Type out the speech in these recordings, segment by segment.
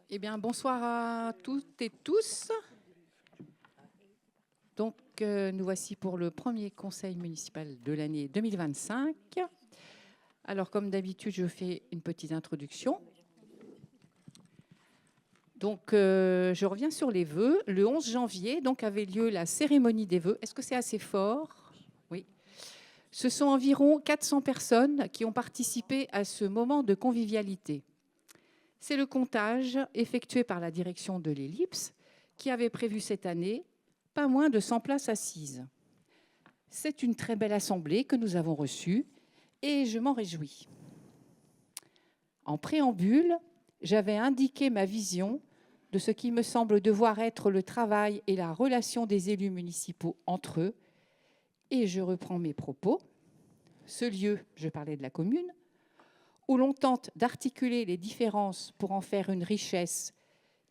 Eh bien, bonsoir à toutes et tous. Donc, nous voici pour le premier conseil municipal de l'année 2025. Alors, comme d'habitude, je fais une petite introduction. Donc, je reviens sur les vœux. Le 11 janvier, donc, avait lieu la cérémonie des vœux. Est-ce que c'est assez fort? Oui. Ce sont environ 400 personnes qui ont participé à ce moment de convivialité. C'est le comptage effectué par la direction de l'Ellipse qui avait prévu cette année pas moins de 100 places assises. C'est une très belle assemblée que nous avons reçue et je m'en réjouis. En préambule, j'avais indiqué ma vision de ce qui me semble devoir être le travail et la relation des élus municipaux entre eux. Et je reprends mes propos. Ce lieu, je parlais de la commune, où l'on tente d'articuler les différences pour en faire une richesse,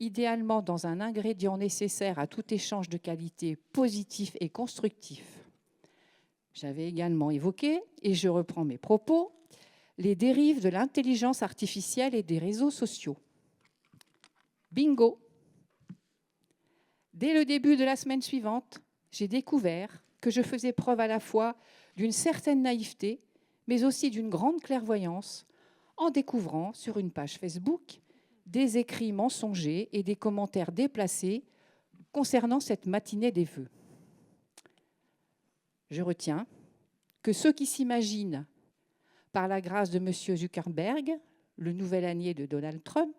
idéalement dans un ingrédient nécessaire à tout échange de qualité positif et constructif. J'avais également évoqué, et je reprends mes propos, les dérives de l'intelligence artificielle et des réseaux sociaux. Bingo! Dès le début de la semaine suivante, j'ai découvert que je faisais preuve à la fois d'une certaine naïveté, mais aussi d'une grande clairvoyance, en découvrant sur une page Facebook des écrits mensongers et des commentaires déplacés concernant cette matinée des vœux. Je retiens que ceux qui s'imaginent, par la grâce de M. Zuckerberg, le nouvel allié de Donald Trump,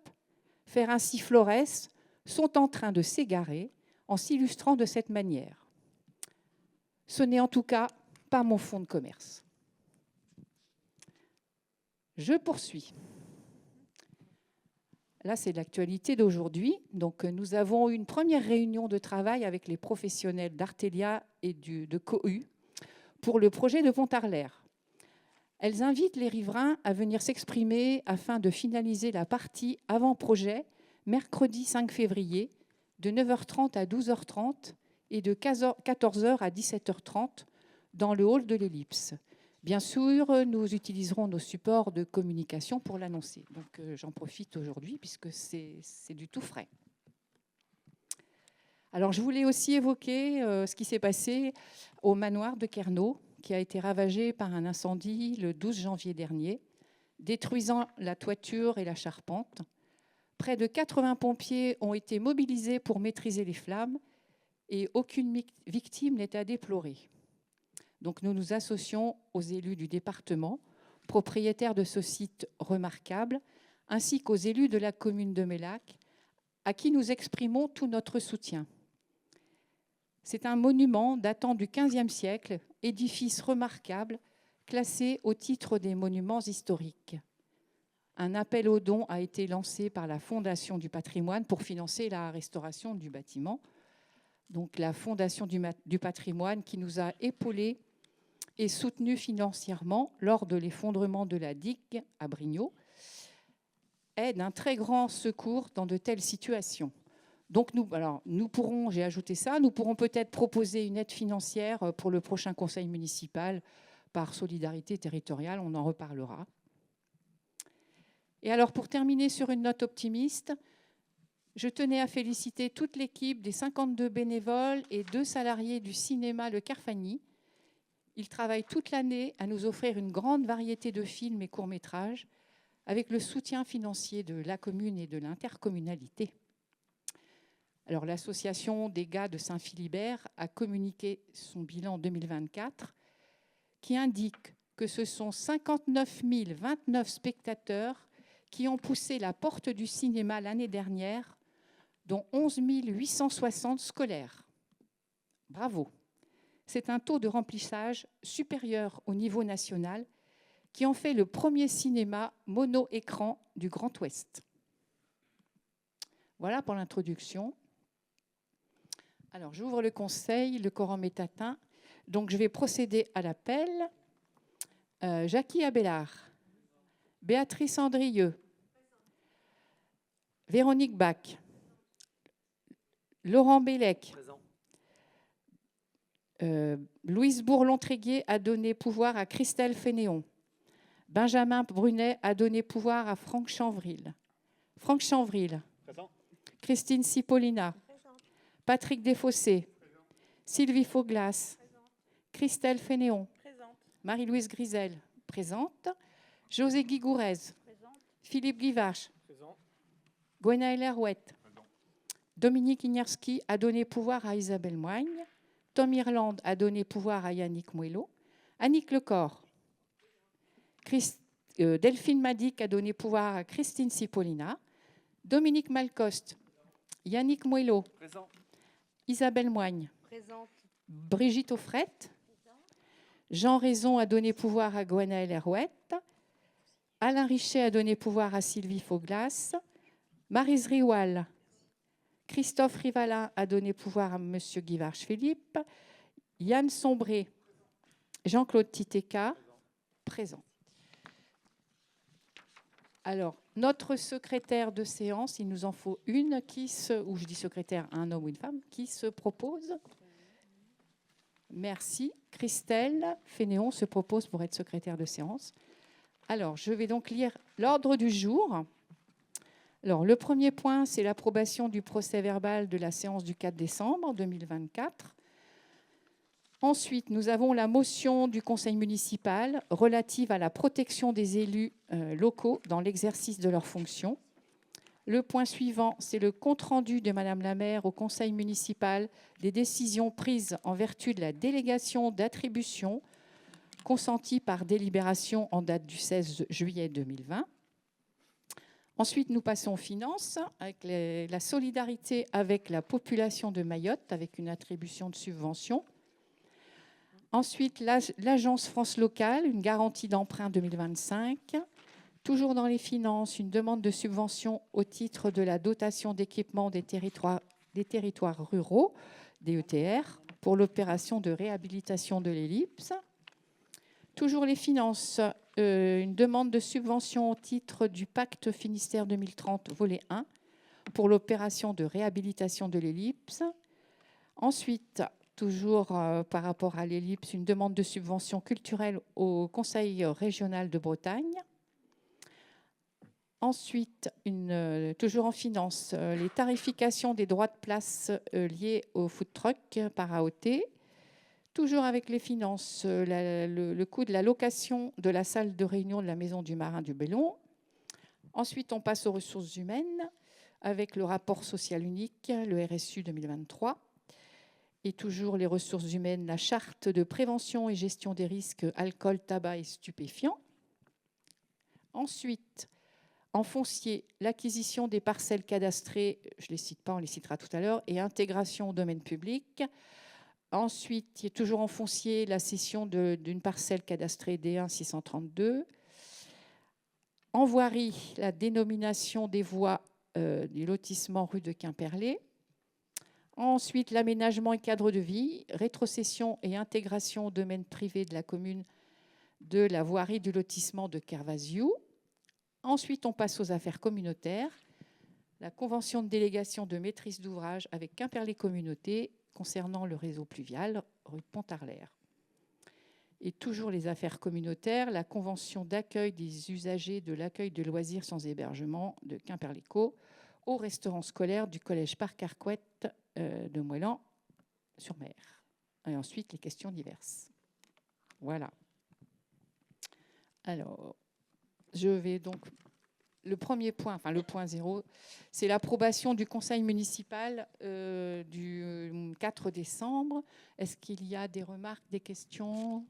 faire ainsi florès, sont en train de s'égarer en s'illustrant de cette manière. Ce n'est en tout cas pas mon fonds de commerce. Je poursuis. Là, c'est l'actualité d'aujourd'hui. Donc, nous avons eu une première réunion de travail avec les professionnels d'Artelia et de Cohu pour le projet de Pontarlier. Elles invitent les riverains à venir s'exprimer afin de finaliser la partie avant-projet mercredi 5 février de 9h30 à 12h30 et de 14h à 17h30 dans le hall de l'Ellipse. Bien sûr, nous utiliserons nos supports de communication pour l'annoncer. Donc, j'en profite aujourd'hui puisque c'est du tout frais. Alors, je voulais aussi évoquer ce qui s'est passé au manoir de Kerno, qui a été ravagé par un incendie le 12 janvier dernier, détruisant la toiture et la charpente. Près de 80 pompiers ont été mobilisés pour maîtriser les flammes et aucune victime n'est à déplorer. Donc nous nous associons aux élus du département, propriétaires de ce site remarquable, ainsi qu'aux élus de la commune de Mélac, à qui nous exprimons tout notre soutien. C'est un monument datant du XVe siècle, édifice remarquable, classé au titre des monuments historiques. Un appel aux dons a été lancé par la Fondation du patrimoine pour financer la restauration du bâtiment. Donc la Fondation du patrimoine qui nous a épaulés et soutenu financièrement lors de l'effondrement de la digue à Brignot, est d'un très grand secours dans de telles situations. Donc nous pourrons, j'ai ajouté ça, nous pourrons peut-être proposer une aide financière pour le prochain conseil municipal par solidarité territoriale, on en reparlera. Et alors pour terminer sur une note optimiste, je tenais à féliciter toute l'équipe des 52 bénévoles et 2 salariés du cinéma Le Carfagny. Ils travaillent toute l'année à nous offrir une grande variété de films et courts-métrages avec le soutien financier de la commune et de l'intercommunalité. Alors, l'association des gars de Saint-Philibert a communiqué son bilan 2024 qui indique que ce sont 59 029 spectateurs qui ont poussé la porte du cinéma l'année dernière, dont 11 860 scolaires. Bravo! C'est un taux de remplissage supérieur au niveau national qui en fait le premier cinéma mono-écran du Grand Ouest. Voilà pour l'introduction. Alors, j'ouvre le conseil, le quorum est atteint. Donc, je vais procéder à l'appel. Jackie Abélard, Béatrice Andrieux, Véronique Bach, Laurent Bellec, Louise Bourlon-Tréguier a donné pouvoir à Christelle Fénéon. Benjamin Brunet a donné pouvoir à Franck Chanvril. Franck Chanvril. Présent. Christine Cipollina, Patrick Desfossés, Sylvie Fauglas, Christelle Fénéon, Marie-Louise Grisel, présente, José Guigourez, Philippe Guivarch, Gwenaëlle Herouette, Dominique Ignerski a donné pouvoir à Isabelle Moigne, Tom Irlande a donné pouvoir à Yannick Moello, Annick Lecor, Delphine Madic a donné pouvoir à Christine Cipollina, Dominique Malcoste, Yannick Moello, Isabelle Moigne, Brigitte Offrette, Jean Raison a donné pouvoir à Gwenaëlle Herouette, Alain Richet a donné pouvoir à Sylvie Fauglas, Maryse Riwal, Christophe Rivalin a donné pouvoir à M. Guivarch Philippe, Yann Sombré, Jean-Claude Titeka, présent. Alors, notre secrétaire de séance, il nous en faut une ou je dis secrétaire, un homme ou une femme, qui se propose. Merci. Christelle Fénéon se propose pour être secrétaire de séance. Alors, je vais donc lire l'ordre du jour. Alors, le premier point, c'est l'approbation du procès-verbal de la séance du 4 décembre 2024. Ensuite, nous avons la motion du conseil municipal relative à la protection des élus locaux dans l'exercice de leurs fonctions. Le point suivant, c'est le compte-rendu de Madame la maire au conseil municipal des décisions prises en vertu de la délégation d'attribution consentie par délibération en date du 16 juillet 2020. Ensuite, nous passons aux finances, avec la solidarité avec la population de Mayotte, avec une attribution de subvention. Ensuite, l'Agence France Locale, une garantie d'emprunt 2025. Toujours dans les finances, une demande de subvention au titre de la dotation d'équipement des territoires ruraux, DETR, pour l'opération de réhabilitation de l'ellipse. Toujours les finances, une demande de subvention au titre du pacte Finistère 2030, volet 1, pour l'opération de réhabilitation de l'ellipse. Ensuite, toujours par rapport à l'ellipse, une demande de subvention culturelle au Conseil régional de Bretagne. Ensuite, toujours en finance, les tarifications des droits de place liés au food truck par AOT. Toujours avec les finances, le coût de la location de la salle de réunion de la Maison du Marin du Bellon. Ensuite, on passe aux ressources humaines avec le rapport social unique, le RSU 2023. Et toujours les ressources humaines, la charte de prévention et gestion des risques alcool, tabac et stupéfiants. Ensuite, en foncier, l'acquisition des parcelles cadastrées, je ne les cite pas, on les citera tout à l'heure, et intégration au domaine public. Ensuite, il y a toujours en foncier la cession d'une parcelle cadastrée D1 632. En voirie, la dénomination des voies du lotissement rue de Quimperlé. Ensuite, l'aménagement et cadre de vie, rétrocession et intégration au domaine privé de la commune de la voirie du lotissement de Kervasiou. Ensuite, on passe aux affaires communautaires. La convention de délégation de maîtrise d'ouvrage avec Quimperlé Communauté concernant le réseau pluvial, rue Pontarlier. Et toujours les affaires communautaires, la convention d'accueil des usagers de l'accueil de loisirs sans hébergement de Quimperléco au restaurant scolaire du collège Parc Arquette de Moëlan-sur-Mer. Et ensuite, les questions diverses. Voilà. Alors, je vais donc... Le premier point, enfin le point 0, c'est l'approbation du conseil municipal du 4 décembre. Est-ce qu'il y a des remarques, des questions?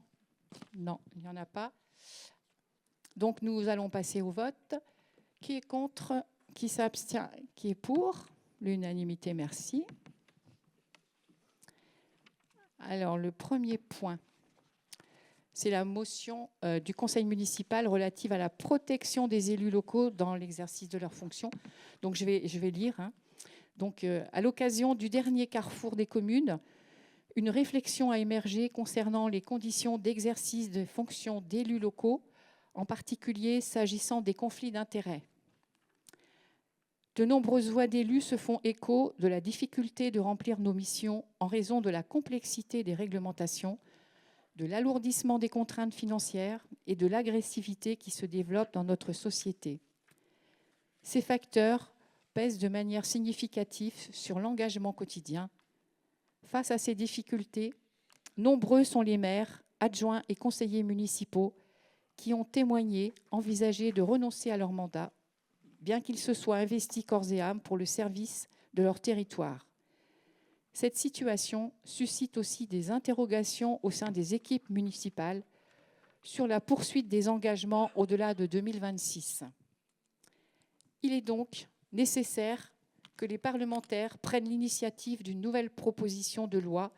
Non, il n'y en a pas. Donc nous allons passer au vote. Qui est contre? Qui s'abstient? Qui est pour? L'unanimité, merci. Alors le premier point, c'est la motion du conseil municipal relative à la protection des élus locaux dans l'exercice de leurs fonctions. Donc, je vais lire. Hein. Donc, à l'occasion du dernier carrefour des communes, une réflexion a émergé concernant les conditions d'exercice des fonctions d'élus locaux, en particulier s'agissant des conflits d'intérêts. De nombreuses voix d'élus se font écho de la difficulté de remplir nos missions en raison de la complexité des réglementations, de l'alourdissement des contraintes financières et de l'agressivité qui se développe dans notre société. Ces facteurs pèse de manière significative sur l'engagement quotidien. Face à ces difficultés, nombreux sont les maires, adjoints et conseillers municipaux qui ont témoigné, envisagé de renoncer à leur mandat, bien qu'ils se soient investis corps et âme pour le service de leur territoire. Cette situation suscite aussi des interrogations au sein des équipes municipales sur la poursuite des engagements au-delà de 2026. Il est donc nécessaire que les parlementaires prennent l'initiative d'une nouvelle proposition de loi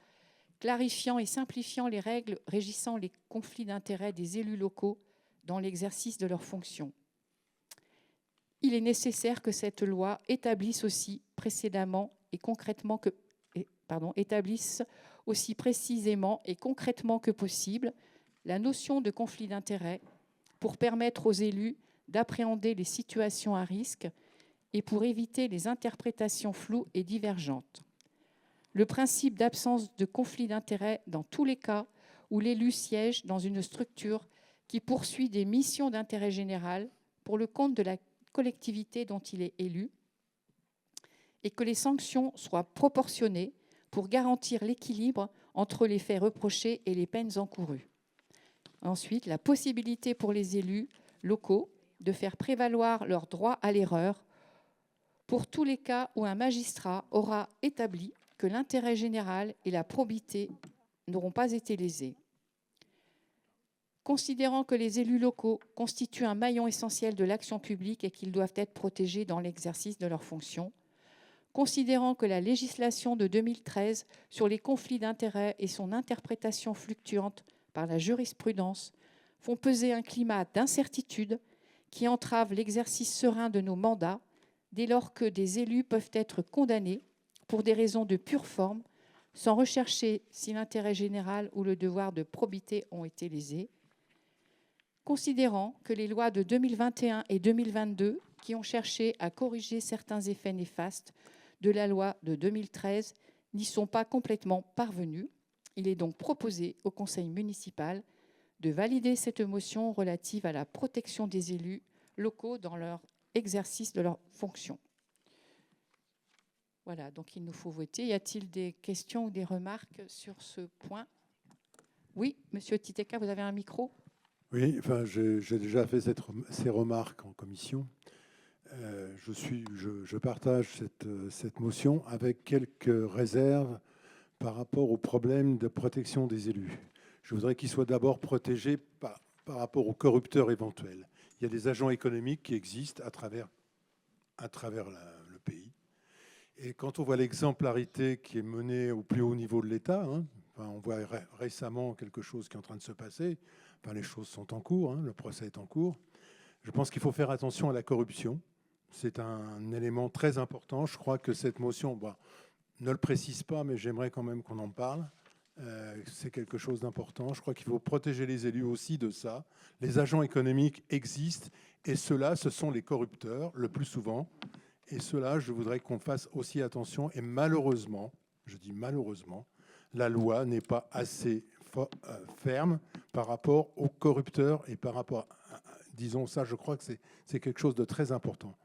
clarifiant et simplifiant les règles régissant les conflits d'intérêts des élus locaux dans l'exercice de leurs fonctions. Il est nécessaire que cette loi établisse aussi aussi précisément et concrètement que possible la notion de conflit d'intérêts pour permettre aux élus d'appréhender les situations à risque et pour éviter les interprétations floues et divergentes. Le principe d'absence de conflit d'intérêts dans tous les cas où l'élu siège dans une structure qui poursuit des missions d'intérêt général pour le compte de la collectivité dont il est élu et que les sanctions soient proportionnées pour garantir l'équilibre entre les faits reprochés et les peines encourues. Ensuite, la possibilité pour les élus locaux de faire prévaloir leur droit à l'erreur pour tous les cas où un magistrat aura établi que l'intérêt général et la probité n'auront pas été lésés. Considérant que les élus locaux constituent un maillon essentiel de l'action publique et qu'ils doivent être protégés dans l'exercice de leurs fonctions, considérant que la législation de 2013 sur les conflits d'intérêts et son interprétation fluctuante par la jurisprudence font peser un climat d'incertitude qui entrave l'exercice serein de nos mandats dès lors que des élus peuvent être condamnés pour des raisons de pure forme, sans rechercher si l'intérêt général ou le devoir de probité ont été lésés. Considérant que les lois de 2021 et 2022, qui ont cherché à corriger certains effets néfastes de la loi de 2013, n'y sont pas complètement parvenues, il est donc proposé au Conseil municipal de valider cette motion relative à la protection des élus locaux dans leur exercice de leurs fonctions. Voilà, donc il nous faut voter. Y a-t-il des questions ou des remarques sur ce point? Oui, Monsieur Titeka, vous avez un micro? Oui, enfin, j'ai déjà fait ces remarques en commission. Je partage cette motion avec quelques réserves par rapport au problème de protection des élus. Je voudrais qu'ils soient d'abord protégés par rapport aux corrupteurs éventuels. Il y a des agents économiques qui existent à travers le pays. Et quand on voit l'exemplarité qui est menée au plus haut niveau de l'État, on voit récemment quelque chose qui est en train de se passer, les choses sont en cours, le procès est en cours. Je pense qu'il faut faire attention à la corruption. C'est un élément très important. Je crois que cette motion ne le précise pas, mais j'aimerais quand même qu'on en parle. C'est quelque chose d'important. Je crois qu'il faut protéger les élus aussi de ça. Les agents économiques existent et ceux-là, ce sont les corrupteurs le plus souvent. Et ceux-là, je voudrais qu'on fasse aussi attention. Et malheureusement, je dis malheureusement, la loi n'est pas assez ferme par rapport aux corrupteurs et par rapport disons ça, je crois que c'est quelque chose de très important.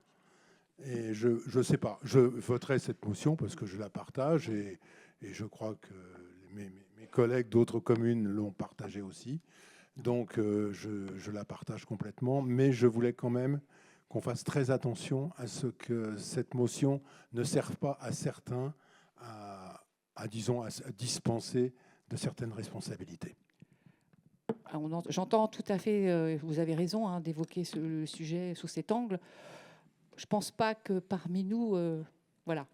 Et je ne sais pas, je voterai cette motion parce que je la partage et je crois que mes collègues d'autres communes l'ont partagée aussi. Donc je la partage complètement, mais je voulais quand même qu'on fasse très attention à ce que cette motion ne serve pas à certains à dispenser de certaines responsabilités. J'entends tout à fait, vous avez raison d'évoquer le sujet sous cet angle. Je ne pense pas que parmi nous, voilà.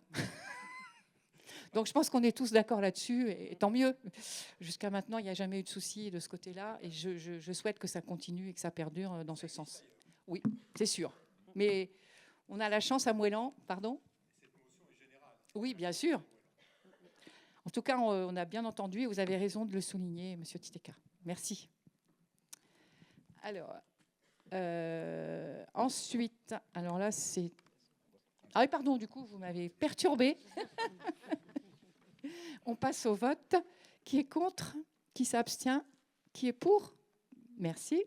Donc je pense qu'on est tous d'accord là-dessus, et tant mieux. Jusqu'à maintenant, il n'y a jamais eu de souci de ce côté-là, et je souhaite que ça continue et que ça perdure dans ce sens. Oui, c'est sûr. Mais on a la chance à Mouellan, pardon ? Cette motion est générale. Oui, bien sûr. En tout cas, on a bien entendu, et vous avez raison de le souligner, Monsieur Titeka. Merci. Alors, ensuite, alors là, c'est... Ah oui, pardon, du coup, vous m'avez perturbé. On passe au vote. Qui est contre? Qui s'abstient? Qui est pour? Merci.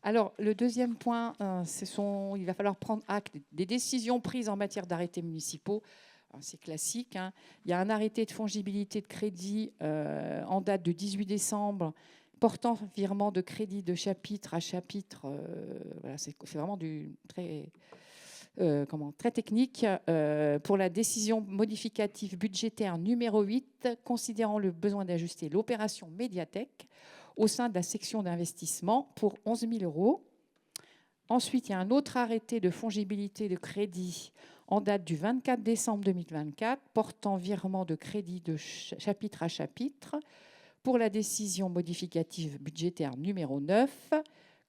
Alors, le deuxième point, il va falloir prendre acte des décisions prises en matière d'arrêtés municipaux. C'est classique, hein. Il y a un arrêté de fongibilité de crédit en date de 18 décembre portant virement de crédit de chapitre à chapitre. Voilà, c'est vraiment très technique. Pour la décision modificative budgétaire numéro 8, considérant le besoin d'ajuster l'opération médiathèque au sein de la section d'investissement pour 11 000 €. Ensuite, il y a un autre arrêté de fongibilité de crédit en date du 24 décembre 2024 portant virement de crédit de chapitre à chapitre pour la décision modificative budgétaire numéro 9,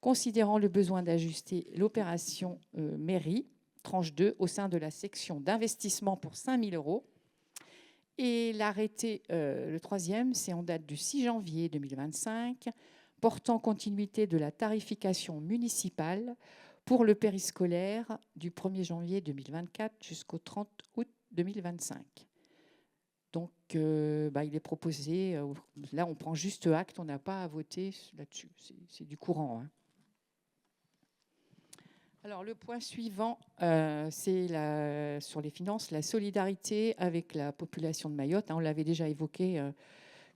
considérant le besoin d'ajuster l'opération mairie, tranche 2, au sein de la section d'investissement pour 5 000 €. Et l'arrêté, le troisième, c'est en date du 6 janvier 2025, portant continuité de la tarification municipale pour le périscolaire du 1er janvier 2024 jusqu'au 30 août 2025. Donc, il est proposé, là on prend juste acte, on n'a pas à voter là-dessus, c'est du courant, hein. Alors, le point suivant, c'est sur les finances, la solidarité avec la population de Mayotte. On l'avait déjà évoqué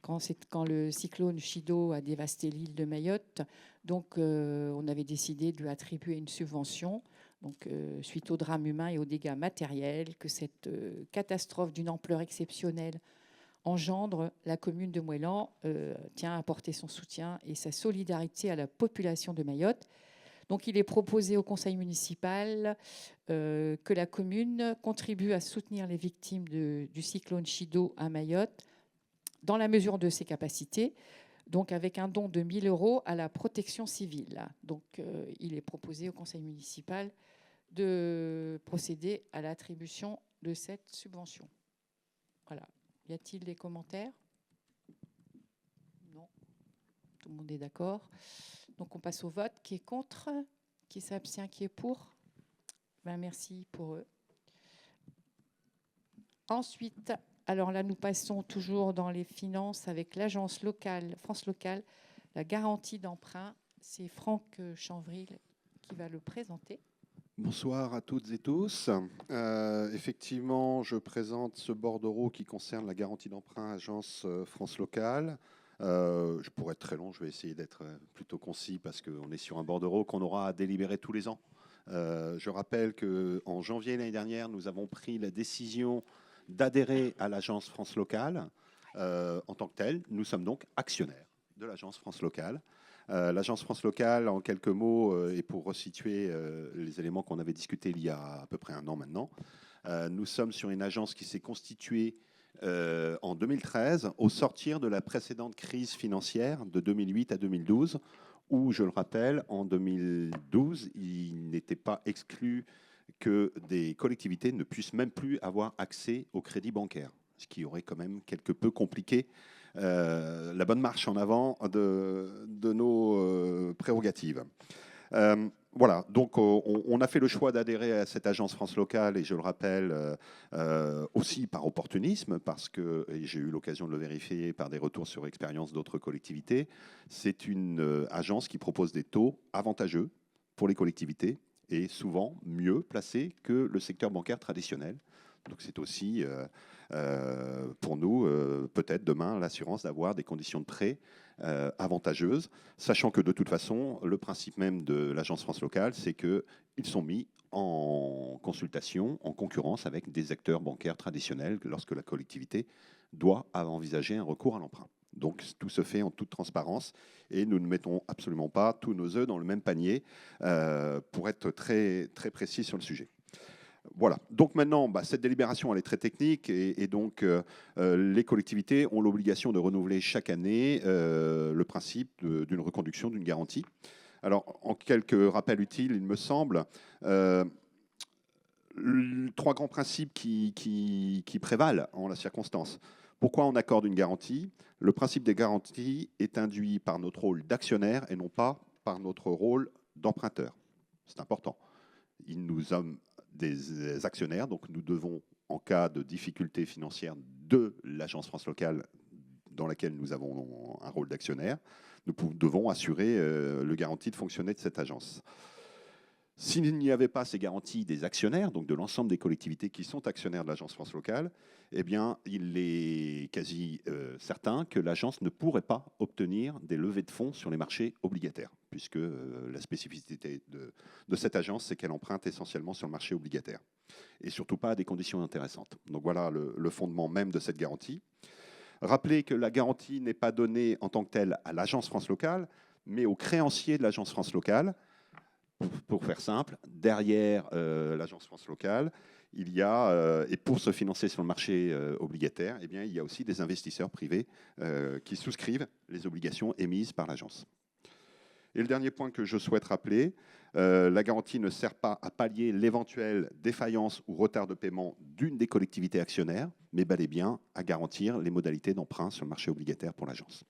quand le cyclone Chido a dévasté l'île de Mayotte. Donc, on avait décidé de lui attribuer une subvention. Donc, suite au drame humain et aux dégâts matériels que cette catastrophe d'une ampleur exceptionnelle engendre, la commune de Mouellan tient à apporter son soutien et sa solidarité à la population de Mayotte. Donc, il est proposé au conseil municipal que la commune contribue à soutenir les victimes du cyclone Chido à Mayotte dans la mesure de ses capacités, donc avec un don de 1 000 € à la protection civile. Donc, il est proposé au conseil municipal de procéder à l'attribution de cette subvention. Voilà. Y a-t-il des commentaires? Non. Tout le monde est d'accord. Donc, on passe au vote. Qui est contre? Qui s'abstient? Qui est pour? Merci pour eux. Ensuite, alors là, nous passons toujours dans les finances avec l'agence locale, France Locale, la garantie d'emprunt. C'est Franck Chanvril qui va le présenter. Bonsoir à toutes et tous. Effectivement, je présente ce bordereau qui concerne la garantie d'emprunt agence France Locale. Je pourrais être très long, je vais essayer d'être plutôt concis parce qu'on est sur un bordereau qu'on aura à délibérer tous les ans. Je rappelle qu'en janvier l'année dernière, nous avons pris la décision d'adhérer à l'agence France Locale en tant que telle. Nous sommes donc actionnaires de l'agence France Locale. L'agence France Locale, en quelques mots, et pour resituer les éléments qu'on avait discutés il y a à peu près un an maintenant, nous sommes sur une agence qui s'est constituée en 2013, au sortir de la précédente crise financière de 2008 à 2012, où, je le rappelle, en 2012, il n'était pas exclu que des collectivités ne puissent même plus avoir accès au crédit bancaire, ce qui aurait quand même quelque peu compliqué la bonne marche en avant de nos prérogatives. Voilà, donc on a fait le choix d'adhérer à cette agence France Locale, et je le rappelle aussi par opportunisme, parce que j'ai eu l'occasion de le vérifier par des retours sur expérience d'autres collectivités. C'est une agence qui propose des taux avantageux pour les collectivités et souvent mieux placés que le secteur bancaire traditionnel. Donc c'est aussi pour nous, peut-être demain, l'assurance d'avoir des conditions de prêt avantageuses, sachant que de toute façon, le principe même de l'agence France Locale, c'est qu'ils sont mis en consultation, en concurrence avec des acteurs bancaires traditionnels lorsque la collectivité doit envisager un recours à l'emprunt. Donc tout se fait en toute transparence et nous ne mettons absolument pas tous nos œufs dans le même panier pour être très, très précis sur le sujet. Voilà. Donc maintenant, cette délibération, elle est très technique et donc les collectivités ont l'obligation de renouveler chaque année le principe d'une reconduction d'une garantie. Alors, en quelques rappels utiles, il me semble, trois grands principes qui prévalent en la circonstance. Pourquoi on accorde une garantie? Le principe des garanties est induit par notre rôle d'actionnaire et non pas par notre rôle d'emprunteur. C'est important. Nous sommes des actionnaires, donc nous devons, en cas de difficulté financière de l'agence France Locale, dans laquelle nous avons un rôle d'actionnaire, nous devons assurer le garantie de fonctionner de cette agence. S'il n'y avait pas ces garanties des actionnaires, donc de l'ensemble des collectivités qui sont actionnaires de l'Agence France Locale, eh bien, il est quasi certain que l'agence ne pourrait pas obtenir des levées de fonds sur les marchés obligataires, puisque la spécificité de cette agence, c'est qu'elle emprunte essentiellement sur le marché obligataire, et surtout pas à des conditions intéressantes. Donc voilà le fondement même de cette garantie. Rappelez que la garantie n'est pas donnée en tant que telle à l'Agence France Locale, mais aux créanciers de l'Agence France Locale. Pour faire simple, derrière l'Agence France Locale, il y a, et pour se financer sur le marché obligataire, eh bien, il y a aussi des investisseurs privés qui souscrivent les obligations émises par l'agence. Et le dernier point que je souhaite rappeler, la garantie ne sert pas à pallier l'éventuelle défaillance ou retard de paiement d'une des collectivités actionnaires, mais bel et bien à garantir les modalités d'emprunt sur le marché obligataire pour l'agence.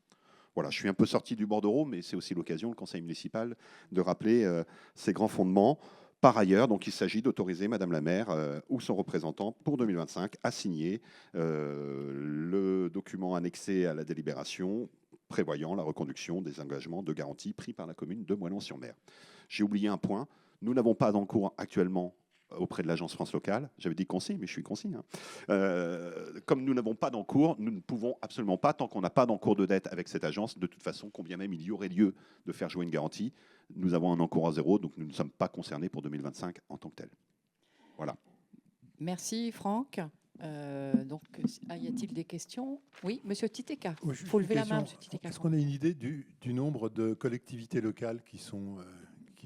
Voilà, je suis un peu sorti du bordereau, mais c'est aussi l'occasion, le conseil municipal, de rappeler ces grands fondements. Par ailleurs, donc, il s'agit d'autoriser Madame la maire ou son représentant pour 2025 à signer le document annexé à la délibération prévoyant la reconduction des engagements de garantie pris par la commune de Moëlan-sur-Mer. J'ai oublié un point, nous n'avons pas d'encours actuellement auprès de l'Agence France Locale. J'avais dit concis, mais je suis concis. Comme nous n'avons pas d'encours, nous ne pouvons absolument pas, tant qu'on n'a pas d'encours de dette avec cette agence, de toute façon, combien même il y aurait lieu de faire jouer une garantie, nous avons un encours à zéro, donc nous ne sommes pas concernés pour 2025 en tant que tel. Voilà. Merci Franck. Y a-t-il des questions? Oui, Monsieur Titeka. Il faut lever la main, Monsieur Titeka. Est-ce qu'on a une idée du nombre de collectivités locales qui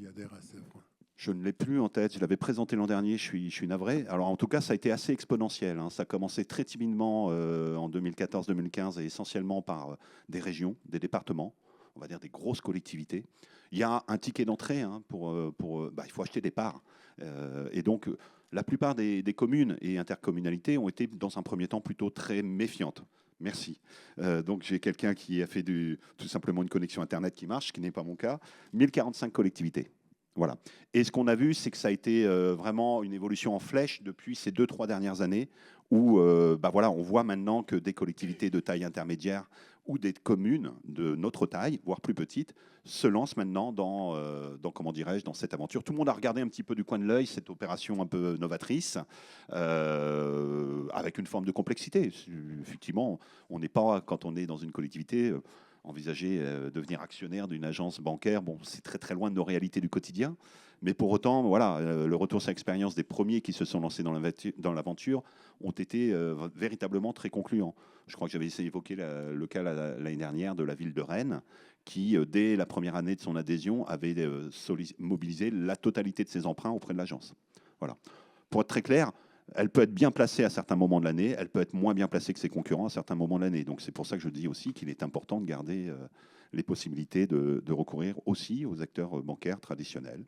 adhèrent à ça? Je ne l'ai plus en tête. Je l'avais présenté l'an dernier. Je suis navré. Alors, en tout cas, ça a été assez exponentiel. Ça a commencé très timidement en 2014-2015 et essentiellement par des régions, des départements, on va dire des grosses collectivités. Il y a un ticket d'entrée il faut acheter des parts. Et donc, la plupart des communes et intercommunalités ont été, dans un premier temps, plutôt très méfiantes. Merci. Donc, j'ai quelqu'un qui a fait tout simplement une connexion Internet qui marche, ce qui n'est pas mon cas. 1045 collectivités. Voilà. Et ce qu'on a vu, c'est que ça a été vraiment une évolution en flèche depuis ces 2-3 dernières années où on voit maintenant que des collectivités de taille intermédiaire ou des communes de notre taille, voire plus petites, se lancent maintenant dans cette aventure. Tout le monde a regardé un petit peu du coin de l'œil cette opération un peu novatrice, avec une forme de complexité. Effectivement, on n'est pas, quand on est dans une collectivité, envisager devenir actionnaire d'une agence bancaire, bon, c'est très très loin de nos réalités du quotidien. Mais pour autant, voilà, le retour sur expérience des premiers qui se sont lancés dans l'aventure ont été véritablement très concluants. Je crois que j'avais essayé d'évoquer le cas l'année dernière de la ville de Rennes, qui, dès la première année de son adhésion, avait mobilisé la totalité de ses emprunts auprès de l'agence. Voilà. Pour être très clair, elle peut être bien placée à certains moments de l'année, elle peut être moins bien placée que ses concurrents à certains moments de l'année. Donc c'est pour ça que je dis aussi qu'il est important de garder les possibilités de recourir aussi aux acteurs bancaires traditionnels.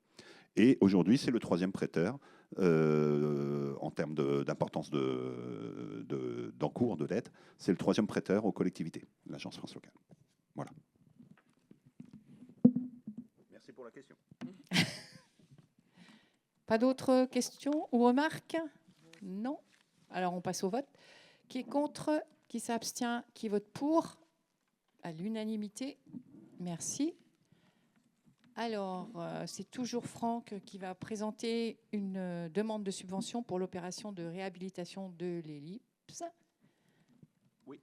Et aujourd'hui, c'est le troisième prêteur en termes d'importance d'encours de dette. C'est le troisième prêteur aux collectivités, l'Agence France Locale. Voilà. Merci pour la question. Pas d'autres questions ou remarques? Non. Alors, on passe au vote. Qui est contre? Qui s'abstient? Qui vote pour? À l'unanimité. Merci. Alors, c'est toujours Franck qui va présenter une demande de subvention pour l'opération de réhabilitation de l'ellipse. Oui.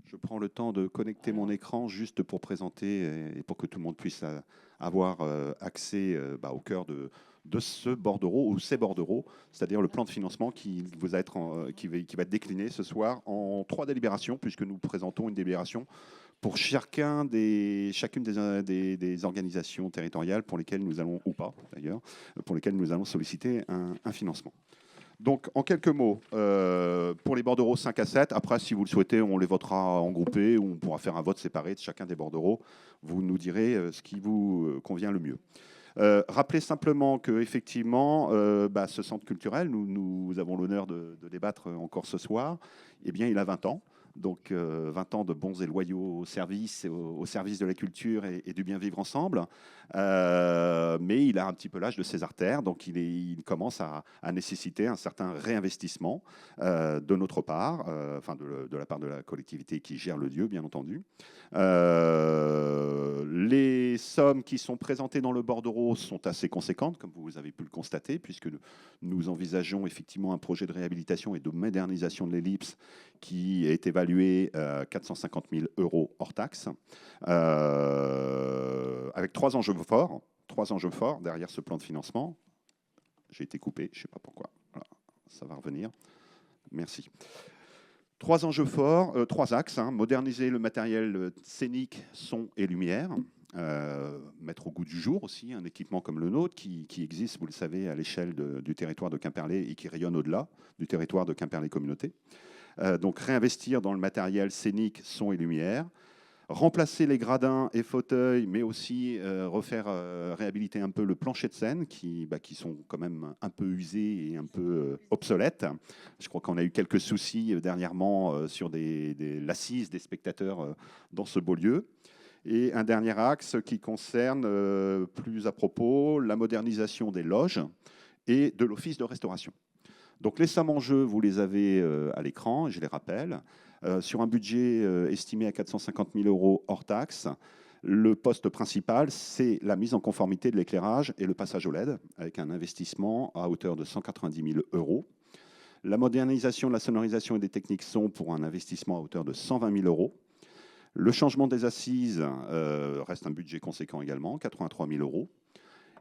Je prends le temps de connecter mon écran juste pour présenter et pour que tout le monde puisse avoir accès au cœur de ce bordereau ou ces bordereaux, c'est-à-dire le plan de financement qui va être décliné ce soir en 3 délibérations, puisque nous présentons une délibération pour chacune des organisations territoriales pour lesquelles nous allons, ou pas d'ailleurs, pour lesquelles nous allons solliciter un financement. Donc, en quelques mots, pour les bordereaux 5 à 7, après, si vous le souhaitez, on les votera en groupé ou on pourra faire un vote séparé de chacun des bordereaux. Vous nous direz ce qui vous convient le mieux. Rappelez simplement qu'effectivement, ce centre culturel, nous avons l'honneur de débattre encore ce soir, eh bien, il a 20 ans. Donc 20 ans de bons et loyaux services, au service de la culture et du bien vivre ensemble. mais il a un petit peu l'âge de ses artères, donc il commence à nécessiter un certain réinvestissement de notre part, enfin de la part de la collectivité qui gère le lieu, bien entendu. Les sommes qui sont présentées dans le bordereau sont assez conséquentes, comme vous avez pu le constater, puisque nous envisageons effectivement un projet de réhabilitation et de modernisation de l'ellipse qui est évalué à 450 000 € hors taxe, avec trois enjeux forts derrière ce plan de financement. J'ai été coupé, je ne sais pas pourquoi. Voilà, ça va revenir. Merci. Trois enjeux forts, trois axes. Moderniser le matériel scénique, son et lumière. Mettre au goût du jour aussi un équipement comme le nôtre qui existe, vous le savez, à l'échelle du territoire de Quimperlé et qui rayonne au-delà du territoire de Quimperlé Communauté. Donc réinvestir dans le matériel scénique, son et lumière. Remplacer les gradins et fauteuils, mais aussi réhabiliter un peu le plancher de scène qui sont quand même un peu usés et un peu obsolètes. Je crois qu'on a eu quelques soucis dernièrement sur l'assise des spectateurs dans ce beau lieu. Et un dernier axe qui concerne plus à propos la modernisation des loges et de l'office de restauration. Donc les sommes en jeu, vous les avez à l'écran, je les rappelle. Sur un budget estimé à 450 000 € hors taxe, le poste principal, c'est la mise en conformité de l'éclairage et le passage au LED, avec un investissement à hauteur de 190 000 €. La modernisation de la sonorisation et des techniques son pour un investissement à hauteur de 120 000 €. Le changement des assises reste un budget conséquent également, 83 000 €.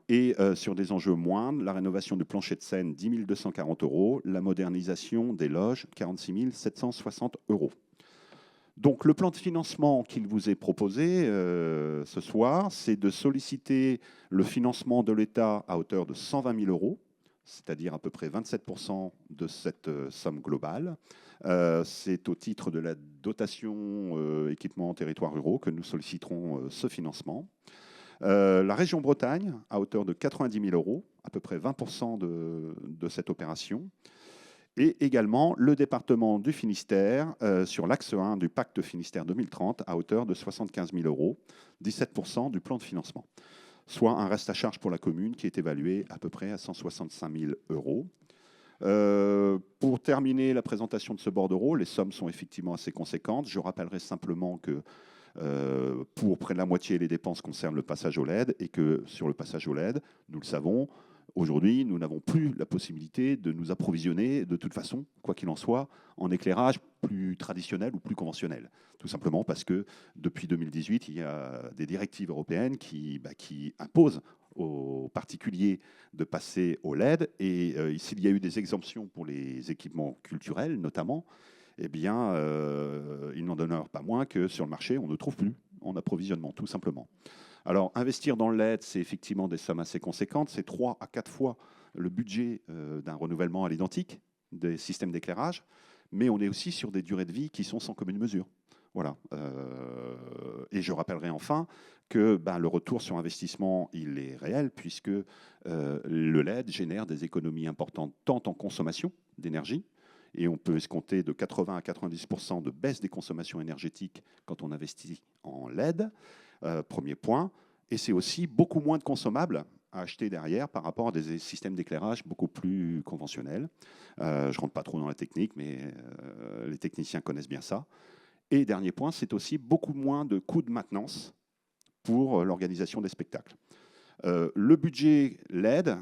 Et sur des enjeux moindres, la rénovation du plancher de scène, 10 240 €, la modernisation des loges, 46 760 €. Donc le plan de financement qu'il vous est proposé ce soir, c'est de solliciter le financement de l'État à hauteur de 120 000 €, c'est-à-dire à peu près 27 % de cette somme globale. C'est au titre de la dotation équipement territoires ruraux que nous solliciterons ce financement. La région Bretagne, à hauteur de 90 000 €, à peu près 20 % de cette opération. Et également le département du Finistère, sur l'axe 1 du pacte Finistère 2030, à hauteur de 75 000 €, 17 % du plan de financement. Soit un reste à charge pour la commune qui est évalué à peu près à 165 000 €. Pour terminer la présentation de ce bordereau, les sommes sont effectivement assez conséquentes. Je rappellerai simplement que pour près de la moitié, les dépenses concernent le passage au LED et que sur le passage au LED, nous le savons, aujourd'hui, nous n'avons plus la possibilité de nous approvisionner de toute façon, quoi qu'il en soit, en éclairage plus traditionnel ou plus conventionnel. Tout simplement parce que depuis 2018, il y a des directives européennes qui imposent aux particuliers de passer au LED. Et s'il y a eu des exemptions pour les équipements culturels, notamment, eh bien, il n'en demeure pas moins que sur le marché, on ne trouve plus en approvisionnement, tout simplement. Alors, investir dans le LED, c'est effectivement des sommes assez conséquentes. C'est 3 à 4 fois le budget d'un renouvellement à l'identique des systèmes d'éclairage, mais on est aussi sur des durées de vie qui sont sans commune mesure. Voilà. Et je rappellerai enfin que le retour sur investissement, il est réel, puisque le LED génère des économies importantes, tant en consommation d'énergie, et on peut escompter de 80 à 90 % de baisse des consommations énergétiques quand on investit en LED, premier point. Et c'est aussi beaucoup moins de consommables à acheter derrière par rapport à des systèmes d'éclairage beaucoup plus conventionnels. Je ne rentre pas trop dans la technique, mais les techniciens connaissent bien ça. Et dernier point, c'est aussi beaucoup moins de coûts de maintenance pour l'organisation des spectacles. Le budget LED,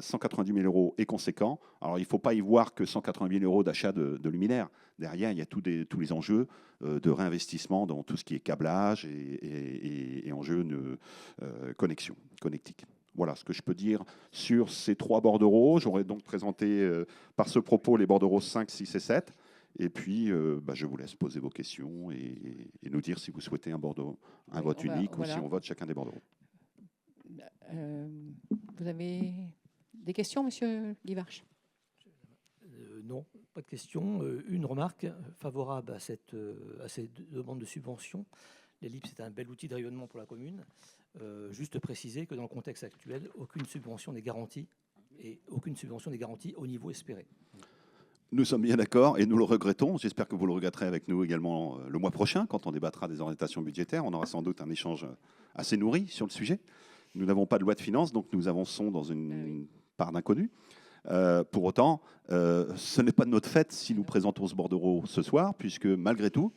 190 000 € est conséquent. Alors, il ne faut pas y voir que 180 000 € d'achat de luminaires. Derrière, il y a tous les enjeux de réinvestissement dans tout ce qui est câblage et enjeux de connexion, connectique. Voilà ce que je peux dire sur ces 3 bordereaux. J'aurais donc présenté par ce propos les bordereaux 5, 6 et 7. Et puis, je vous laisse poser vos questions et nous dire si vous souhaitez un vote unique ou si on vote chacun des bordereaux. Vous avez des questions, Monsieur Guivarch? Non, pas de questions. Une remarque favorable à ces demandes de subvention. L'ellipse est un bel outil de rayonnement pour la commune. Juste préciser que dans le contexte actuel, aucune subvention n'est garantie au niveau espéré. Nous sommes bien d'accord et nous le regrettons. J'espère que vous le regretterez avec nous également le mois prochain, quand on débattra des orientations budgétaires. On aura sans doute un échange assez nourri sur le sujet. Nous n'avons pas de loi de finances, donc nous avançons dans une part d'inconnu. Pour autant, ce n'est pas de notre fait si nous présentons ce bordereau ce soir, puisque malgré tout,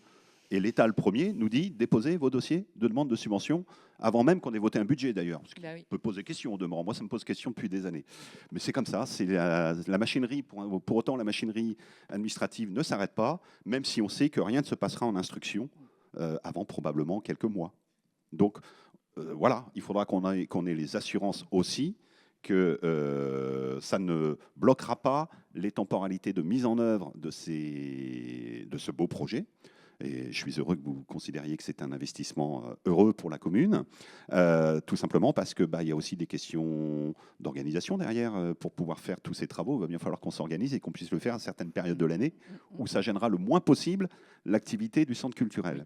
et l'État le premier nous dit déposez vos dossiers de demande de subvention avant même qu'on ait voté un budget d'ailleurs. Ce qui peut poser question au demeurant. Moi, ça me pose question depuis des années. Mais c'est comme ça. C'est la machinerie. Pour autant, la machinerie administrative ne s'arrête pas, même si on sait que rien ne se passera en instruction avant probablement quelques mois. Donc voilà, il faudra qu'on ait les assurances aussi que ça ne bloquera pas les temporalités de mise en œuvre de ce beau projet. Et je suis heureux que vous considériez que c'est un investissement heureux pour la commune, tout simplement parce que y a aussi des questions d'organisation derrière. Pour pouvoir faire tous ces travaux, il va bien falloir qu'on s'organise et qu'on puisse le faire à certaines périodes de l'année où ça gênera le moins possible l'activité du centre culturel.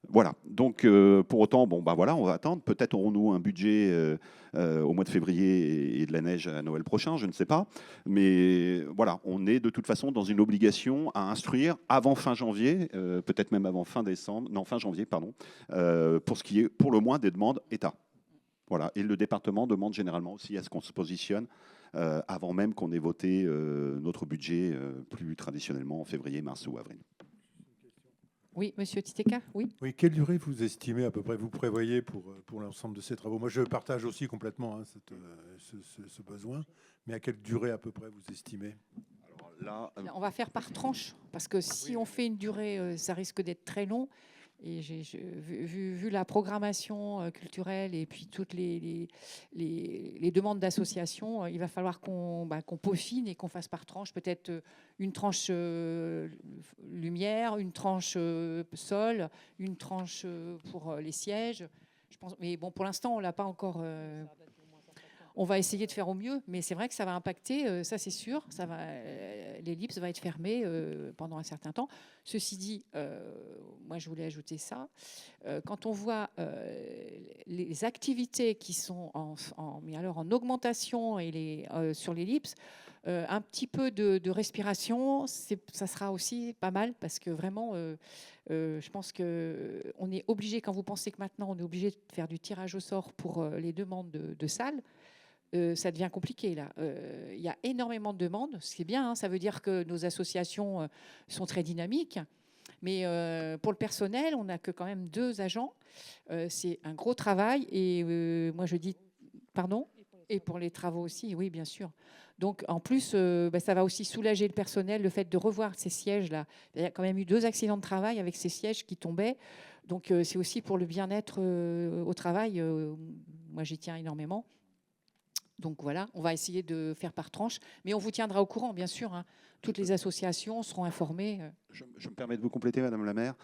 Voilà, donc pour autant, voilà, on va attendre. Peut-être aurons-nous un budget au mois de février et de la neige à Noël prochain, je ne sais pas. Mais voilà, on est de toute façon dans une obligation à instruire avant fin janvier, peut-être même avant fin janvier, pardon, pour ce qui est pour le moins des demandes État. Voilà, et le département demande généralement aussi à ce qu'on se positionne avant même qu'on ait voté notre budget plus traditionnellement en février, mars ou avril. Oui, monsieur Titeka, oui. Oui, quelle durée vous estimez à peu près, vous prévoyez pour l'ensemble de ces travaux? Moi, je partage aussi complètement ce besoin, mais à quelle durée à peu près vous estimez? Alors là, On va faire par tranche, parce que si on fait une durée, ça risque d'être très long. Et vu la programmation culturelle et puis toutes les demandes d'associations, il va falloir qu'on peaufine et qu'on fasse par tranche, peut-être une tranche lumière, une tranche sol, une tranche pour les sièges. Je pense, mais bon, pour l'instant, on l'a pas encore. On va essayer de faire au mieux, mais c'est vrai que ça va impacter, ça c'est sûr. L'ellipse va être fermée pendant un certain temps. Ceci dit, moi je voulais ajouter ça. Quand on voit les activités qui sont en augmentation et sur l'ellipse, un petit peu de respiration, ça sera aussi pas mal parce que vraiment, je pense qu'on est obligé, quand vous pensez que maintenant on est obligé de faire du tirage au sort pour les demandes de salles, ça devient compliqué là. Il y a énormément de demandes, ce qui est bien, hein, ça veut dire que nos associations sont très dynamiques. Mais pour le personnel, on n'a que quand même 2 agents. C'est un gros travail. Et moi, je dis, pardon. Et pour les travaux aussi, oui, bien sûr. Donc, en plus, ça va aussi soulager le personnel, le fait de revoir ces sièges-là. Il y a quand même eu 2 accidents de travail avec ces sièges qui tombaient. Donc, c'est aussi pour le bien-être au travail. Moi, j'y tiens énormément. Donc voilà, on va essayer de faire par tranche, mais on vous tiendra au courant, bien sûr. Hein. Toutes les associations seront informées. Je me permets de vous compléter, Madame la maire.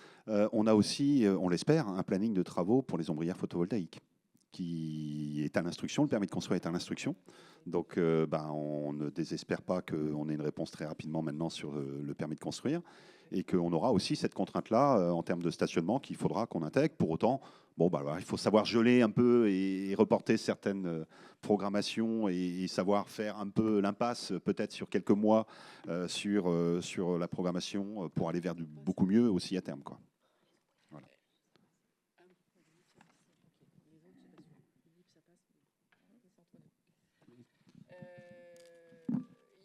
On a aussi, on l'espère, un planning de travaux pour les ombrières photovoltaïques qui est à l'instruction. Le permis de construire est à l'instruction. Donc on ne désespère pas qu'on ait une réponse très rapidement maintenant sur le permis de construire et qu'on aura aussi cette contrainte-là en termes de stationnement qu'il faudra qu'on intègre. Pour autant, il faut savoir geler un peu et reporter certaines programmations et savoir faire un peu l'impasse peut-être sur quelques mois sur la programmation pour aller vers du beaucoup mieux aussi à terme, quoi. Voilà.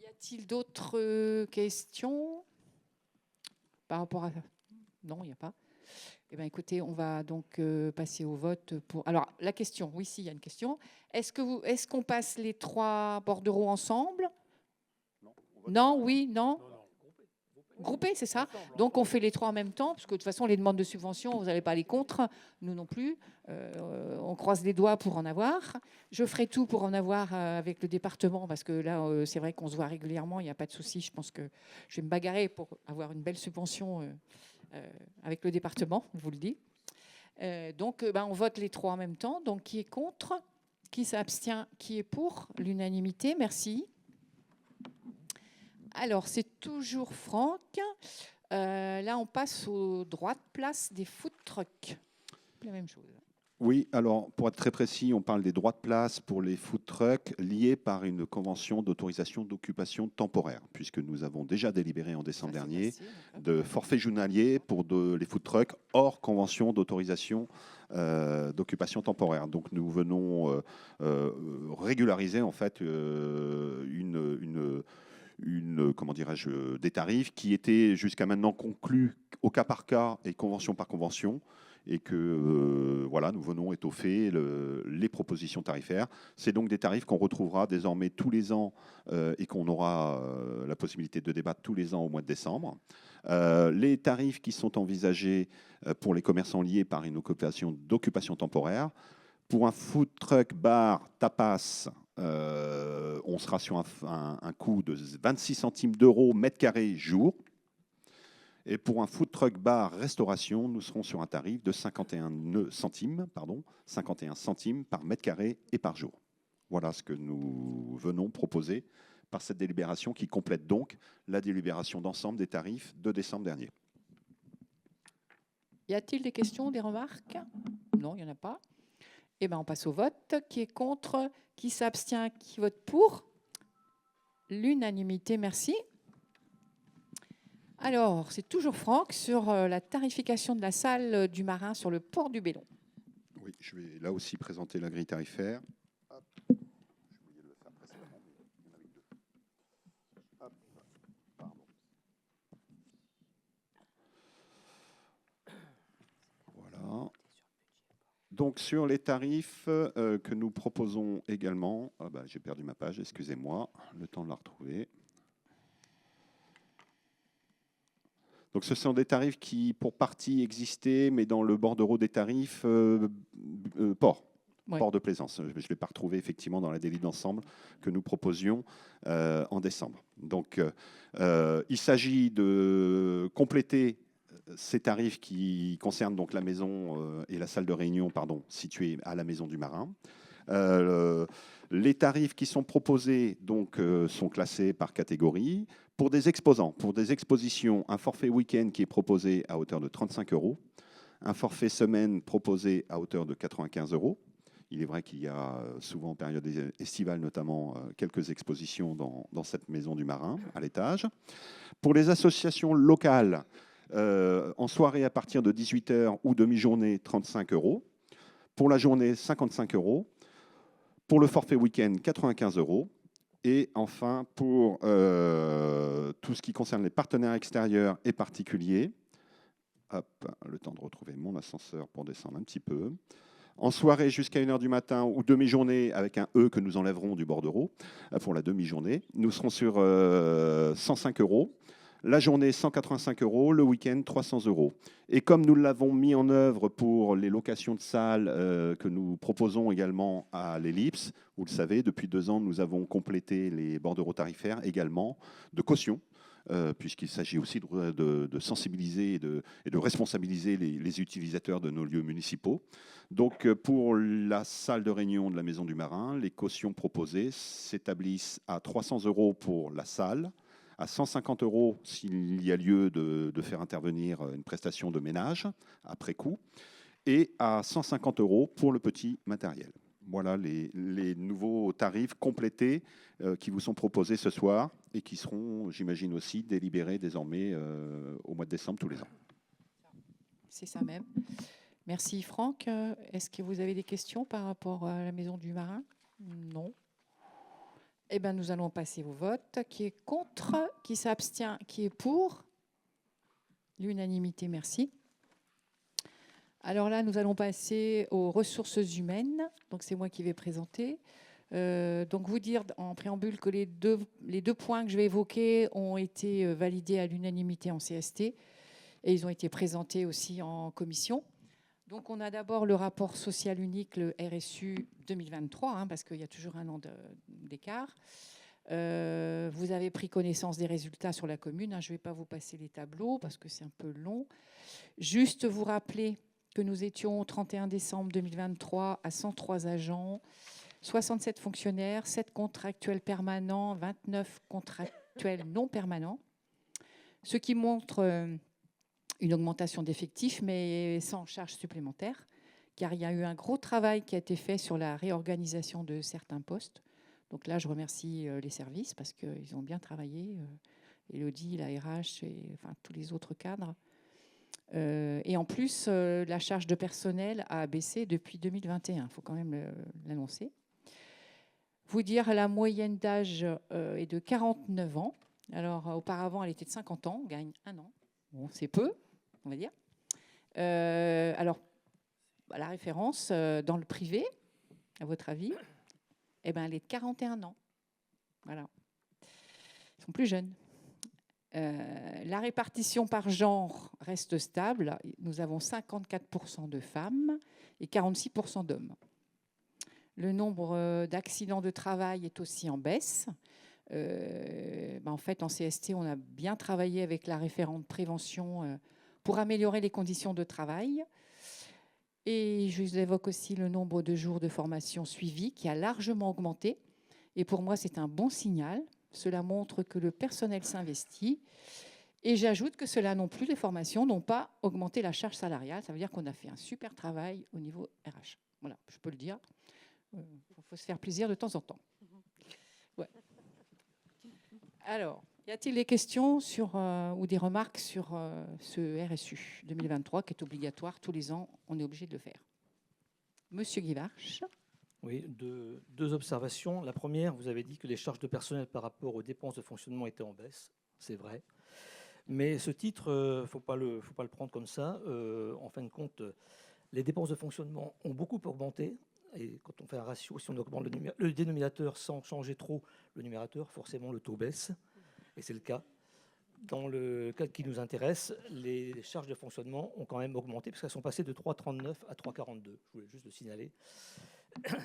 Y a-t-il d'autres questions par rapport à ça? Non, il n'y a pas. Eh bien, écoutez, on va donc passer au vote pour. Alors, la question, oui, si, il y a une question. Est-ce qu'on passe les 3 bordereaux ensemble? Non, oui, non. Groupés, c'est ça. Donc, on fait les 3 en même temps, parce que de toute façon, les demandes de subvention, vous n'allez pas les contre, nous non plus. On croise les doigts pour en avoir. Je ferai tout pour en avoir avec le département, parce que là, c'est vrai qu'on se voit régulièrement, il n'y a pas de souci. Je pense que je vais me bagarrer pour avoir une belle subvention avec le département, je vous le dis. Donc, on vote les 3 en même temps. Donc, qui est contre? Qui s'abstient? Qui est pour? L'unanimité, merci. Alors, c'est toujours Franck. Là, on passe au droit de place des food trucks. La même chose. Oui, alors pour être très précis, on parle des droits de place pour les food trucks liés par une convention d'autorisation d'occupation temporaire, puisque nous avons déjà délibéré en décembre Ça, c'est dernier passé, d'accord. de forfait journalier pour les food trucks hors convention d'autorisation d'occupation temporaire. Donc nous venons régulariser en fait comment dirais-je, des tarifs qui étaient jusqu'à maintenant conclus au cas par cas et convention par convention, et que voilà, nous venons étoffer les propositions tarifaires. C'est donc des tarifs qu'on retrouvera désormais tous les ans et qu'on aura la possibilité de débattre tous les ans au mois de décembre. Les tarifs qui sont envisagés pour les commerçants liés par une d'occupation temporaire, pour un food truck, bar, tapas, on sera sur un coût de 26 centimes d'euros mètre carré jour. Et pour un food truck, bar, restauration, nous serons sur un tarif de 51 centimes par mètre carré et par jour. Voilà ce que nous venons proposer par cette délibération qui complète donc la délibération d'ensemble des tarifs de décembre dernier. Y a-t-il des questions, des remarques? Non, il n'y en a pas. Eh bien, on passe au vote. Qui est contre? Qui s'abstient? Qui vote pour? L'unanimité, merci. Alors, c'est toujours Franck sur la tarification de la salle du Marin sur le port du Bélon. Oui, je vais là aussi présenter la grille tarifaire. Hop. J'ai oublié de le faire précédemment, mais il y en avait que deux. Hop. Pardon. Voilà. Donc sur les tarifs que nous proposons également, j'ai perdu ma page, excusez-moi, le temps de la retrouver. Donc ce sont des tarifs qui, pour partie, existaient, mais dans le bordereau des tarifs port de plaisance. Je ne l'ai pas retrouvé effectivement dans la délit d'ensemble que nous proposions en décembre. Donc il s'agit de compléter ces tarifs qui concernent donc la maison et la salle de réunion, située à la Maison du Marin. Les tarifs qui sont proposés donc, sont classés par catégorie. Pour des exposants, pour des expositions, un forfait week-end qui est proposé à hauteur de 35 €, un forfait semaine proposé à hauteur de 95 €. Il est vrai qu'il y a souvent en période estivale notamment quelques expositions dans cette Maison du Marin à l'étage. Pour les associations locales, en soirée à partir de 18 h ou demi-journée, 35 €. Pour la journée, 55 €. Pour le forfait week-end, 95 €. Et enfin, pour tout ce qui concerne les partenaires extérieurs et particuliers, le temps de retrouver mon ascenseur pour descendre un petit peu. En soirée jusqu'à 1 h du matin ou demi-journée, avec un E que nous enlèverons du bordereau pour la demi-journée, nous serons sur 105 €. La journée, 185 €, le week-end, 300 €. Et comme nous l'avons mis en œuvre pour les locations de salles que nous proposons également à l'Ellipse, vous le savez, depuis 2 ans, nous avons complété les bordereaux tarifaires également de caution, puisqu'il s'agit aussi de sensibiliser et de responsabiliser les utilisateurs de nos lieux municipaux. Donc pour la salle de réunion de la Maison du Marin, les cautions proposées s'établissent à 300 € pour la salle, à 150 € s'il y a lieu de faire intervenir une prestation de ménage après coup, et à 150 € pour le petit matériel. Voilà les nouveaux tarifs complétés qui vous sont proposés ce soir et qui seront, j'imagine aussi, délibérés désormais au mois de décembre tous les ans. C'est ça même. Merci Franck. Est-ce que vous avez des questions par rapport à la Maison du Marin? Non. Eh bien, nous allons passer au vote. Qui est contre? Qui s'abstient? Qui est pour? L'unanimité, merci. Alors là, nous allons passer aux ressources humaines. Donc, c'est moi qui vais présenter. Donc, vous dire en préambule que les deux points que je vais évoquer ont été validés à l'unanimité en CST et ils ont été présentés aussi en commission. Donc, on a d'abord le rapport social unique, le RSU 2023, parce qu'il y a toujours un an d'écart. Vous avez pris connaissance des résultats sur la commune. Je ne vais pas vous passer les tableaux parce que c'est un peu long. Juste vous rappeler que nous étions au 31 décembre 2023 à 103 agents, 67 fonctionnaires, 7 contractuels permanents, 29 contractuels non permanents, ce qui montre une augmentation d'effectifs, mais sans charge supplémentaire, car il y a eu un gros travail qui a été fait sur la réorganisation de certains postes. Donc là, je remercie les services parce qu'ils ont bien travaillé, Élodie, la RH et enfin, tous les autres cadres. Et en plus, la charge de personnel a baissé depuis 2021, il faut quand même l'annoncer. Vous dire, la moyenne d'âge est de 49 ans. Alors, auparavant, elle était de 50 ans, on gagne 1 an. Bon, c'est peu, on va dire. Alors, la référence dans le privé, à votre avis, eh ben, elle est de 41 ans. Voilà. Ils sont plus jeunes. La répartition par genre reste stable. Nous avons 54% de femmes et 46% d'hommes. Le nombre d'accidents de travail est aussi en baisse. En fait, en CST, on a bien travaillé avec la référente prévention pour améliorer les conditions de travail. Et je vous évoque aussi le nombre de jours de formation suivis qui a largement augmenté. Et pour moi, c'est un bon signal. Cela montre que le personnel s'investit. Et j'ajoute que cela non plus, les formations n'ont pas augmenté la charge salariale. Ça veut dire qu'on a fait un super travail au niveau RH. Voilà, je peux le dire. Il faut se faire plaisir de temps en temps. Ouais. Alors, y a-t-il des questions sur, ou des remarques sur ce RSU 2023 qui est obligatoire tous les ans? On est obligé de le faire. Monsieur Guivarch. Oui, deux observations. La première, vous avez dit que les charges de personnel par rapport aux dépenses de fonctionnement étaient en baisse. C'est vrai. Mais ce titre, il ne faut pas le prendre comme ça. En fin de compte, les dépenses de fonctionnement ont beaucoup augmenté. Et quand on fait un ratio, si on augmente le dénominateur sans changer trop le numérateur, forcément le taux baisse. Et c'est le cas. Dans le cas qui nous intéresse, les charges de fonctionnement ont quand même augmenté parce qu'elles sont passées de 3,39 à 3,42. Je voulais juste le signaler.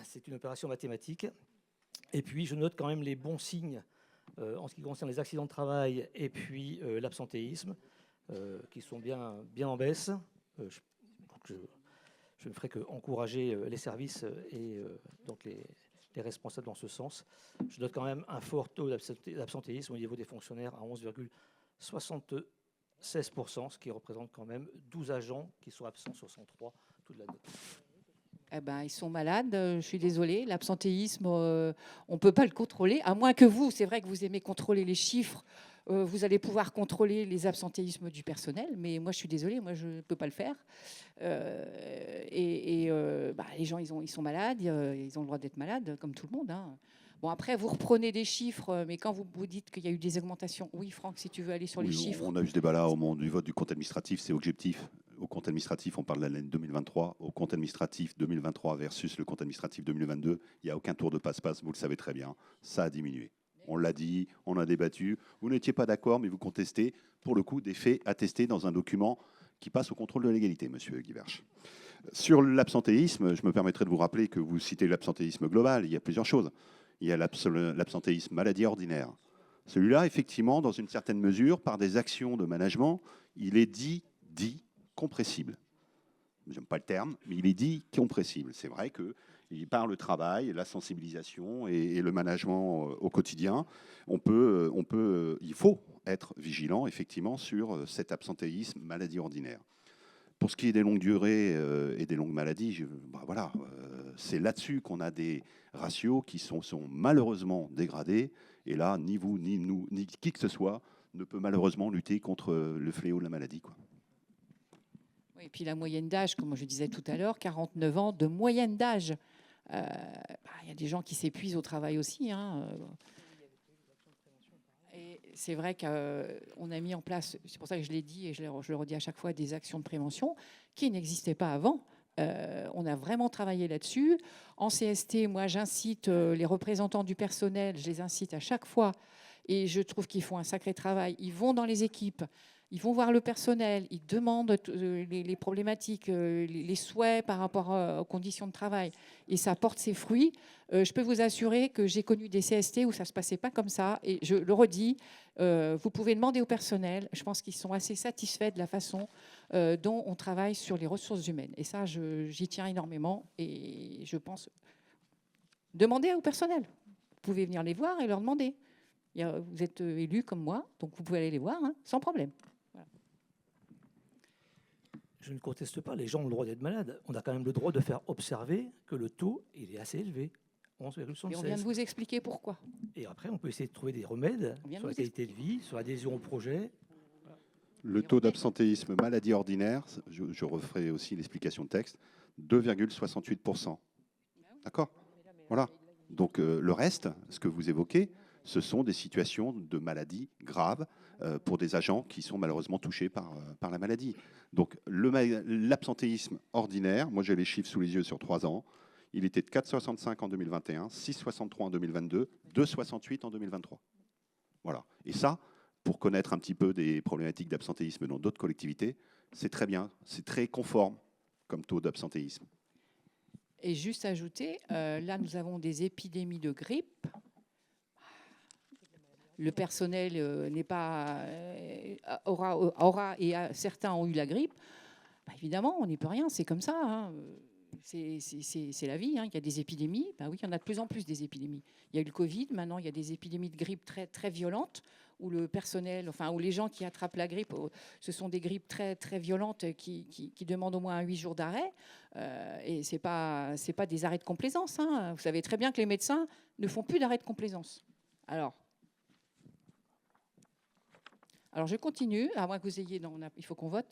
C'est une opération mathématique. Et puis, je note quand même les bons signes en ce qui concerne les accidents de travail et puis l'absentéisme, qui sont bien en baisse. Je ne ferai qu'encourager les services et donc les responsables dans ce sens. Je note quand même un fort taux d'absentéisme au niveau des fonctionnaires à 11,76%, ce qui représente quand même 12 agents qui sont absents sur 103 toute l'année. Eh ben, ils sont malades, je suis désolée. L'absentéisme, on ne peut pas le contrôler, à moins que vous, c'est vrai que vous aimez contrôler les chiffres, vous allez pouvoir contrôler les absentéismes du personnel, mais moi, je suis désolée, moi, je ne peux pas le faire. Les gens, ils sont malades, ils ont le droit d'être malades, comme tout le monde. Hein. Bon, après, vous reprenez des chiffres, mais quand vous dites qu'il y a eu des augmentations, oui, Franck, si tu veux aller sur les chiffres. On a eu ce débat-là au moment du vote du compte administratif, c'est objectif. Au compte administratif, on parle de l'année 2023. Au compte administratif 2023 versus le compte administratif 2022, il n'y a aucun tour de passe-passe, vous le savez très bien. Ça a diminué. On l'a dit, on a débattu. Vous n'étiez pas d'accord, mais vous contestez, pour le coup, des faits attestés dans un document qui passe au contrôle de légalité, monsieur Guivarch. Sur l'absentéisme, je me permettrai de vous rappeler que vous citez l'absentéisme global. Il y a plusieurs choses. Il y a l'absentéisme maladie ordinaire. Celui-là, effectivement, dans une certaine mesure, par des actions de management, il est dit compressible. Je n'aime pas le terme, mais il est dit compressible. C'est vrai que par le travail, la sensibilisation et le management au quotidien, il faut être vigilant, effectivement, sur cet absentéisme maladie ordinaire. Pour ce qui est des longues durées et des longues maladies, c'est là-dessus qu'on a des ratios qui sont malheureusement dégradés. Et là, ni vous, ni nous, ni qui que ce soit ne peut malheureusement lutter contre le fléau de la maladie, quoi. Oui, et puis la moyenne d'âge, comme je disais tout à l'heure, 49 ans de moyenne d'âge. Il y a des gens qui s'épuisent au travail aussi. Hein. Et c'est vrai qu'on a mis en place, c'est pour ça que je l'ai dit et je le redis à chaque fois, des actions de prévention qui n'existaient pas avant. On a vraiment travaillé là-dessus. En CST, moi, j'incite les représentants du personnel, je les incite à chaque fois, et je trouve qu'ils font un sacré travail. Ils vont dans les équipes, ils vont voir le personnel, ils demandent les problématiques, les souhaits par rapport aux conditions de travail, et ça porte ses fruits. Je peux vous assurer que j'ai connu des CST où ça ne se passait pas comme ça, et je le redis, vous pouvez demander au personnel, je pense qu'ils sont assez satisfaits de la façon dont on travaille sur les ressources humaines. Et ça, j'y tiens énormément, et je pense... Demandez au personnel. Vous pouvez venir les voir et leur demander. Vous êtes élus comme moi, donc vous pouvez aller les voir, hein, sans problème. Voilà. Je ne conteste pas, les gens ont le droit d'être malades. On a quand même le droit de faire observer que le taux, il est assez élevé, Et on vient de 11,76. vous expliquer pourquoi. Et après, on peut essayer de trouver des remèdes On vient de sur la vous qualité de vie, sur l'adhésion au projet. Le taux d'absentéisme maladie ordinaire, je referai aussi l'explication de texte, 2,68%. D'accord? Voilà. Donc le reste, ce que vous évoquez, ce sont des situations de maladie graves pour des agents qui sont malheureusement touchés par la maladie. Donc l'absentéisme ordinaire, moi j'ai les chiffres sous les yeux sur 3 ans, il était de 4,65 en 2021, 6,63 en 2022, 2,68 en 2023. Voilà. Et ça, pour connaître un petit peu des problématiques d'absentéisme dans d'autres collectivités, c'est très bien, c'est très conforme comme taux d'absentéisme. Et juste ajouter, là, nous avons des épidémies de grippe. Le personnel aura et certains ont eu la grippe. Bah, évidemment, on n'y peut rien, c'est comme ça. Hein. C'est la vie. Hein. Il y a des épidémies. Bah oui, il y en a de plus en plus des épidémies. Il y a eu le Covid. Maintenant, il y a des épidémies de grippe très, très violentes où le personnel, enfin, où les gens qui attrapent la grippe, ce sont des grippes très, très violentes qui demandent au moins 8 jours d'arrêt. Et c'est pas des arrêts de complaisance. Hein. Vous savez très bien que les médecins ne font plus d'arrêt de complaisance. Alors, je continue, à moins que vous ayez... Non, il faut qu'on vote.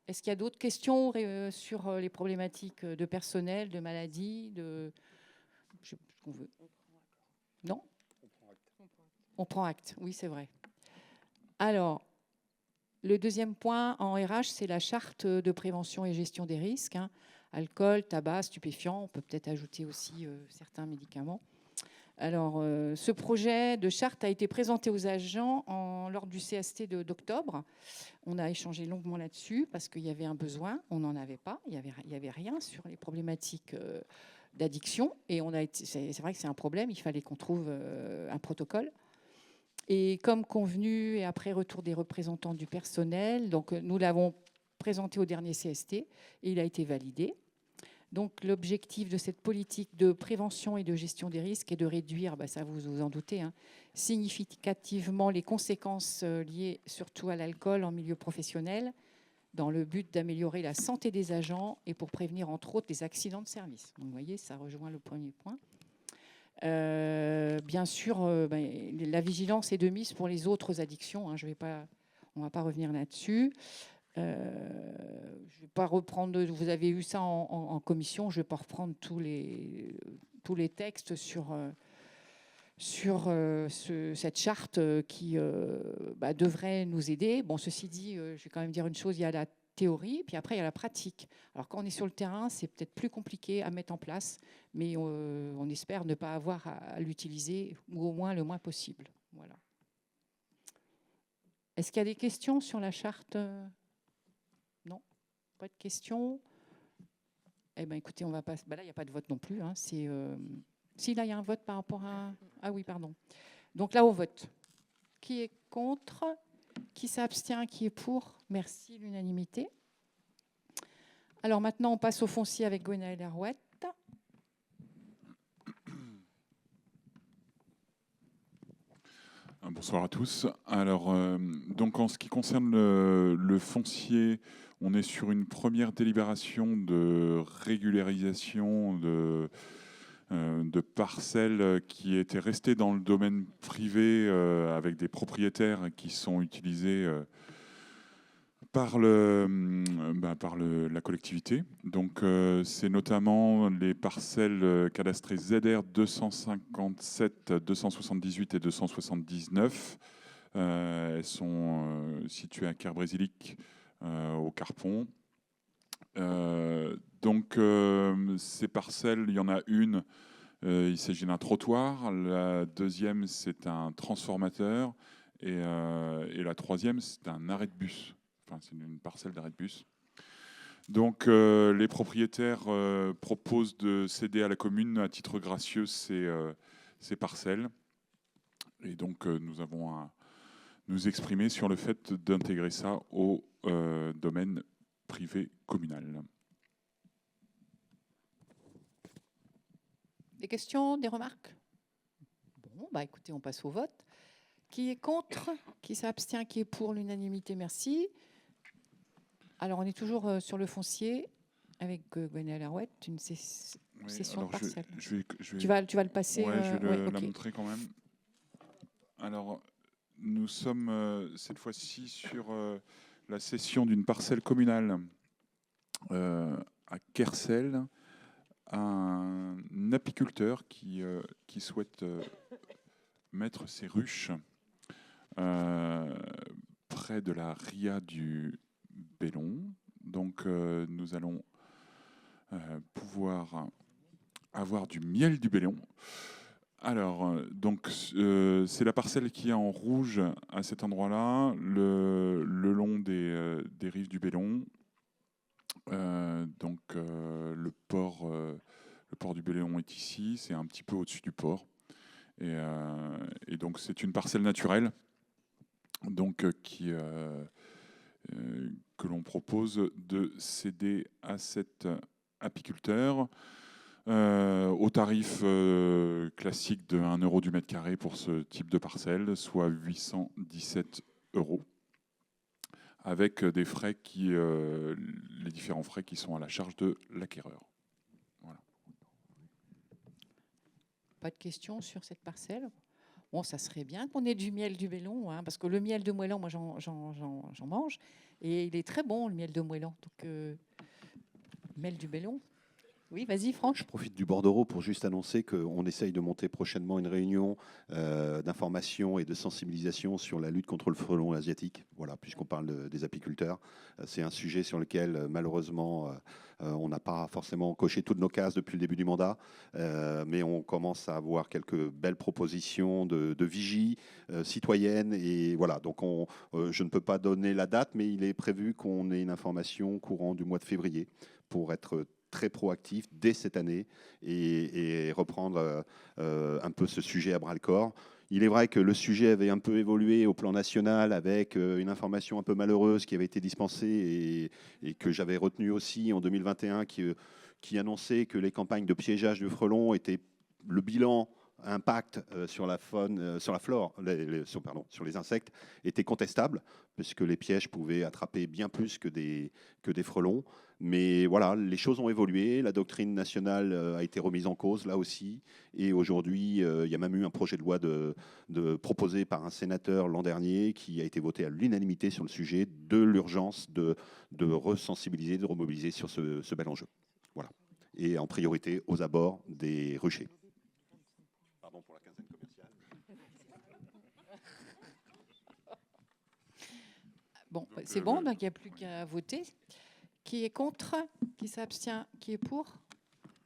Est-ce qu'il y a d'autres questions sur les problématiques de personnel, de maladie, de... Je sais pas ce qu'on veut. Non ? On prend acte, oui, c'est vrai. Alors, le deuxième point en RH, c'est la charte de prévention et gestion des risques. Hein. Alcool, tabac, stupéfiants, on peut peut-être ajouter aussi certains médicaments. Alors, ce projet de charte a été présenté aux agents lors du CST d'octobre. On a échangé longuement là-dessus parce qu'il y avait un besoin. On n'en avait pas. Il y avait rien sur les problématiques d'addiction. Et c'est vrai que c'est un problème. Il fallait qu'on trouve un protocole. Et comme convenu, et après retour des représentants du personnel, donc nous l'avons présenté au dernier CST et il a été validé. Donc l'objectif de cette politique de prévention et de gestion des risques est de réduire, ça vous vous en doutez, hein, significativement les conséquences liées surtout à l'alcool en milieu professionnel, dans le but d'améliorer la santé des agents et pour prévenir entre autres les accidents de service. Donc vous voyez, ça rejoint le premier point. Bien sûr, la vigilance est de mise pour les autres addictions. Hein, on ne va pas revenir là-dessus. Je ne vais pas reprendre. Vous avez eu ça en commission. Je ne vais pas reprendre tous les textes sur cette charte qui devrait nous aider. Bon, ceci dit, je vais quand même dire une chose. Il y a la théorie, puis après il y a la pratique. Alors quand on est sur le terrain, c'est peut-être plus compliqué à mettre en place, mais on espère ne pas avoir à l'utiliser, ou au moins le moins possible. Voilà. Est-ce qu'il y a des questions sur la charte ? Non ? Pas de questions ? Eh bien écoutez, on va pas... là, il n'y a pas de vote non plus. Hein. Si, là, il y a un vote par rapport à... Ah oui, pardon. Donc là, on vote. Qui est contre ? Qui s'abstient? Qui est pour? Merci, l'unanimité. Alors maintenant, on passe au foncier avec Gwenaëlle Arouette. Bonsoir à tous. Alors, donc en ce qui concerne le foncier, on est sur une première délibération de régularisation de parcelles qui étaient restées dans le domaine privé avec des propriétaires qui sont utilisés par la collectivité. Donc, c'est notamment les parcelles cadastrées ZR 257, 278 et 279. Elles sont situées à Caire-Brésilique, au Carpon. Donc, ces parcelles, il y en a une, il s'agit d'un trottoir. La deuxième, c'est un transformateur. Et la troisième, c'est un arrêt de bus. Enfin, c'est une parcelle d'arrêt de bus. Donc, les propriétaires proposent de céder à la commune à titre gracieux ces parcelles. Et donc, nous avons à nous exprimer sur le fait d'intégrer ça au domaine privé communal. Des questions, des remarques? Bon, écoutez, on passe au vote. Qui est contre? Qui s'abstient? Qui est pour? L'unanimité? Merci. Alors, on est toujours sur le foncier avec Gwenaëlle Arouette, une cession alors partielle. je vais Tu vas le passer. ouais, je vais ouais, la ok. montrer quand même. Alors, nous sommes cette fois-ci sur la cession d'une parcelle communale à Quercelles, à un apiculteur qui souhaite mettre ses ruches près de la ria du Bellon. Donc, nous allons pouvoir avoir du miel du Bellon. Alors, donc, c'est la parcelle qui est en rouge à cet endroit-là, le long des rives du Bellon. Donc, le port du Bellon est ici, c'est un petit peu au-dessus du port. Et donc, c'est une parcelle naturelle, donc que l'on propose de céder à cet apiculteur. Au tarif classique de 1 € du mètre carré pour ce type de parcelle, soit 817 €, avec des frais les différents frais qui sont à la charge de l'acquéreur. Voilà. Pas de questions sur cette parcelle? Bon, ça serait bien qu'on ait du miel du Bellon, hein, parce que le miel de moëlan, moi, j'en mange, et il est très bon, le miel de moëlan. Donc, miel du Bellon. Oui, vas-y, Franck. Je profite du bordereau pour juste annoncer qu'on essaye de monter prochainement une réunion d'information et de sensibilisation sur la lutte contre le frelon asiatique. Voilà, puisqu'on parle des apiculteurs. C'est un sujet sur lequel, malheureusement, on n'a pas forcément coché toutes nos cases depuis le début du mandat, mais on commence à avoir quelques belles propositions de vigie citoyenne. Et voilà, donc je ne peux pas donner la date, mais il est prévu qu'on ait une information courant du mois de février pour être très proactif dès cette année et reprendre un peu ce sujet à bras-le-corps. Il est vrai que le sujet avait un peu évolué au plan national avec une information un peu malheureuse qui avait été dispensée et que j'avais retenue aussi en 2021 qui annonçait que les campagnes de piégeage du frelon étaient le bilan impact sur la faune, sur la flore, sur les insectes était contestable, puisque les pièges pouvaient attraper bien plus que des frelons. Mais voilà, les choses ont évolué, la doctrine nationale a été remise en cause là aussi, et aujourd'hui, il y a même eu un projet de loi proposé par un sénateur l'an dernier qui a été voté à l'unanimité sur le sujet de l'urgence de resensibiliser, de remobiliser sur ce bel enjeu. Voilà. Et en priorité aux abords des ruchers. Pardon pour la quinzaine commerciale. Bon, c'est bon, donc il n'y a plus qu'à voter. Qui est contre? Qui s'abstient? Qui est pour?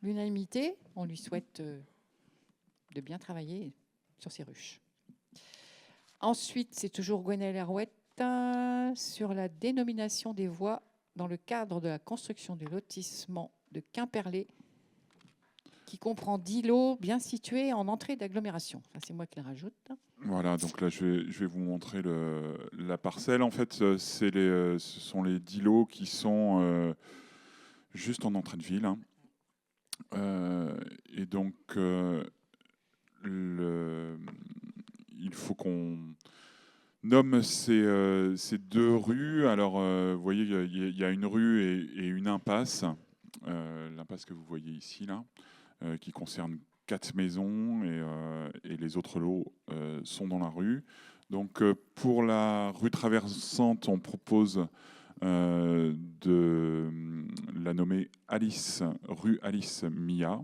L'unanimité. On lui souhaite de bien travailler sur ses ruches. Ensuite, c'est toujours Gwenaëlle Arouette sur la dénomination des voies dans le cadre de la construction du lotissement de Quimperlé, qui comprend 10 lots bien situés en entrée d'agglomération. Enfin, c'est moi qui le rajoute. Voilà, donc là, je vais vous montrer la parcelle. En fait, ce sont les 10 lots qui sont juste en entrée de ville. Hein. Et donc, il faut qu'on nomme ces deux rues. Alors, vous voyez, il y a une rue et une impasse. L'impasse que vous voyez ici, là, qui concerne 4 maisons et les autres lots sont dans la rue. Donc, pour la rue traversante, on propose de la nommer rue Alice Mia,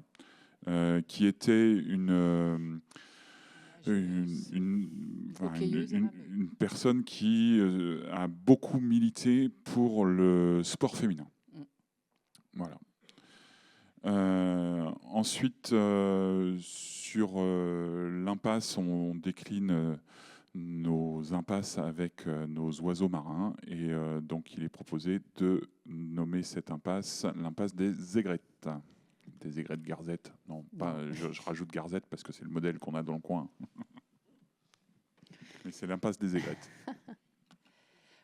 qui était une personne qui a beaucoup milité pour le sport féminin. Voilà. Ensuite, sur l'impasse, on décline nos impasses avec nos oiseaux marins. Et donc, il est proposé de nommer cette impasse l'impasse des aigrettes. Des aigrettes garzettes. Non, pas, je rajoute garzette parce que c'est le modèle qu'on a dans le coin. Mais c'est l'impasse des aigrettes.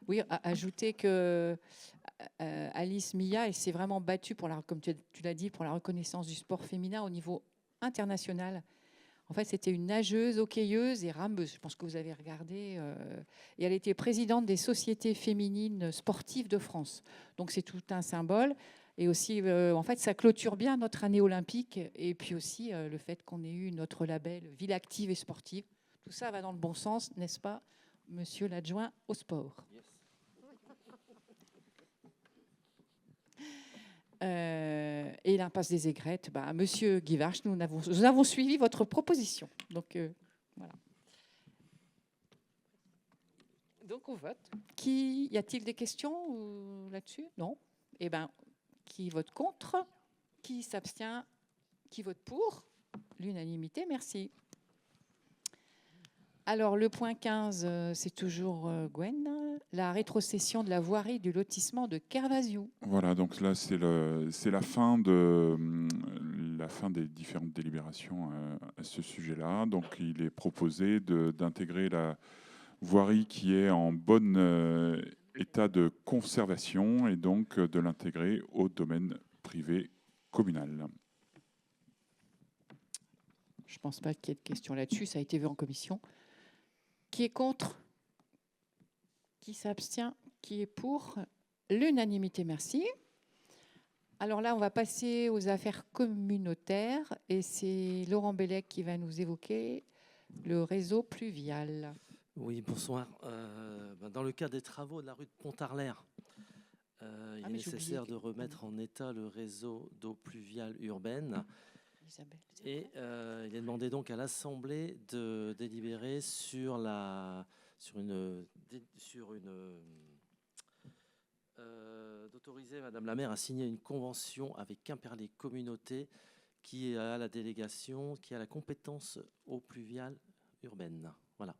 Oui, ajouter que Alice Mia, elle s'est vraiment battue, comme tu l'as dit, pour la reconnaissance du sport féminin au niveau international, En fait, c'était une nageuse, hockeyeuse et rameuse. Je pense que vous avez regardé. Et elle était présidente des sociétés féminines sportives de France. Donc, c'est tout un symbole. Et aussi, en fait, ça clôture bien notre année olympique. Et puis aussi, le fait qu'on ait eu notre label Ville active et sportive. Tout ça va dans le bon sens, n'est-ce pas, monsieur l'adjoint au sport? Et l'impasse des aigrettes, monsieur Guivarch, nous avons suivi votre proposition. Donc, voilà. Donc, on vote. Y a-t-il des questions là-dessus? Non. Eh bien, qui vote contre? Qui s'abstient? Qui vote pour? L'unanimité, merci. Alors, le point 15, c'est toujours Gwen, la rétrocession de la voirie du lotissement de Kervasiou. Voilà, donc là, c'est la fin des différentes délibérations à ce sujet-là. Donc, il est proposé d'intégrer la voirie qui est en bon état de conservation et donc de l'intégrer au domaine privé communal. Je ne pense pas qu'il y ait de questions là-dessus, ça a été vu en commission. Qui est contre? Qui s'abstient? Qui est pour? L'unanimité, merci. Alors là, on va passer aux affaires communautaires et c'est Laurent Bellec qui va nous évoquer le réseau pluvial. Oui, bonsoir. Dans le cadre des travaux de la rue de Pontarlier, il est nécessaire de remettre en état le réseau d'eau pluviale urbaine. Isabelle. Et il est demandé donc à l'Assemblée de délibérer d'autoriser Madame la maire à signer une convention avec Quimperlé Communauté qui a la délégation, qui a la compétence eau pluviale urbaine. Voilà.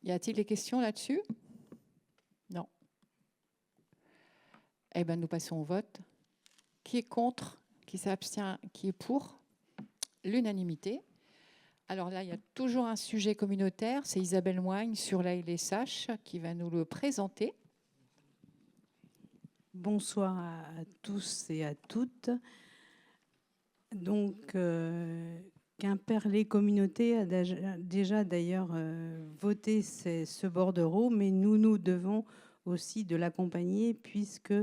Y a-t-il des questions là-dessus? Non. Eh bien, nous passons au vote. Qui est contre? Qui s'abstient? Qui est pour? L'unanimité. Alors là, il y a toujours un sujet communautaire. C'est Isabelle Moigne sur la LSH qui va nous le présenter. Bonsoir à tous et à toutes. Donc, Quimperlé Communauté a déjà d'ailleurs voté ce bordereau, mais nous devons aussi de l'accompagner puisque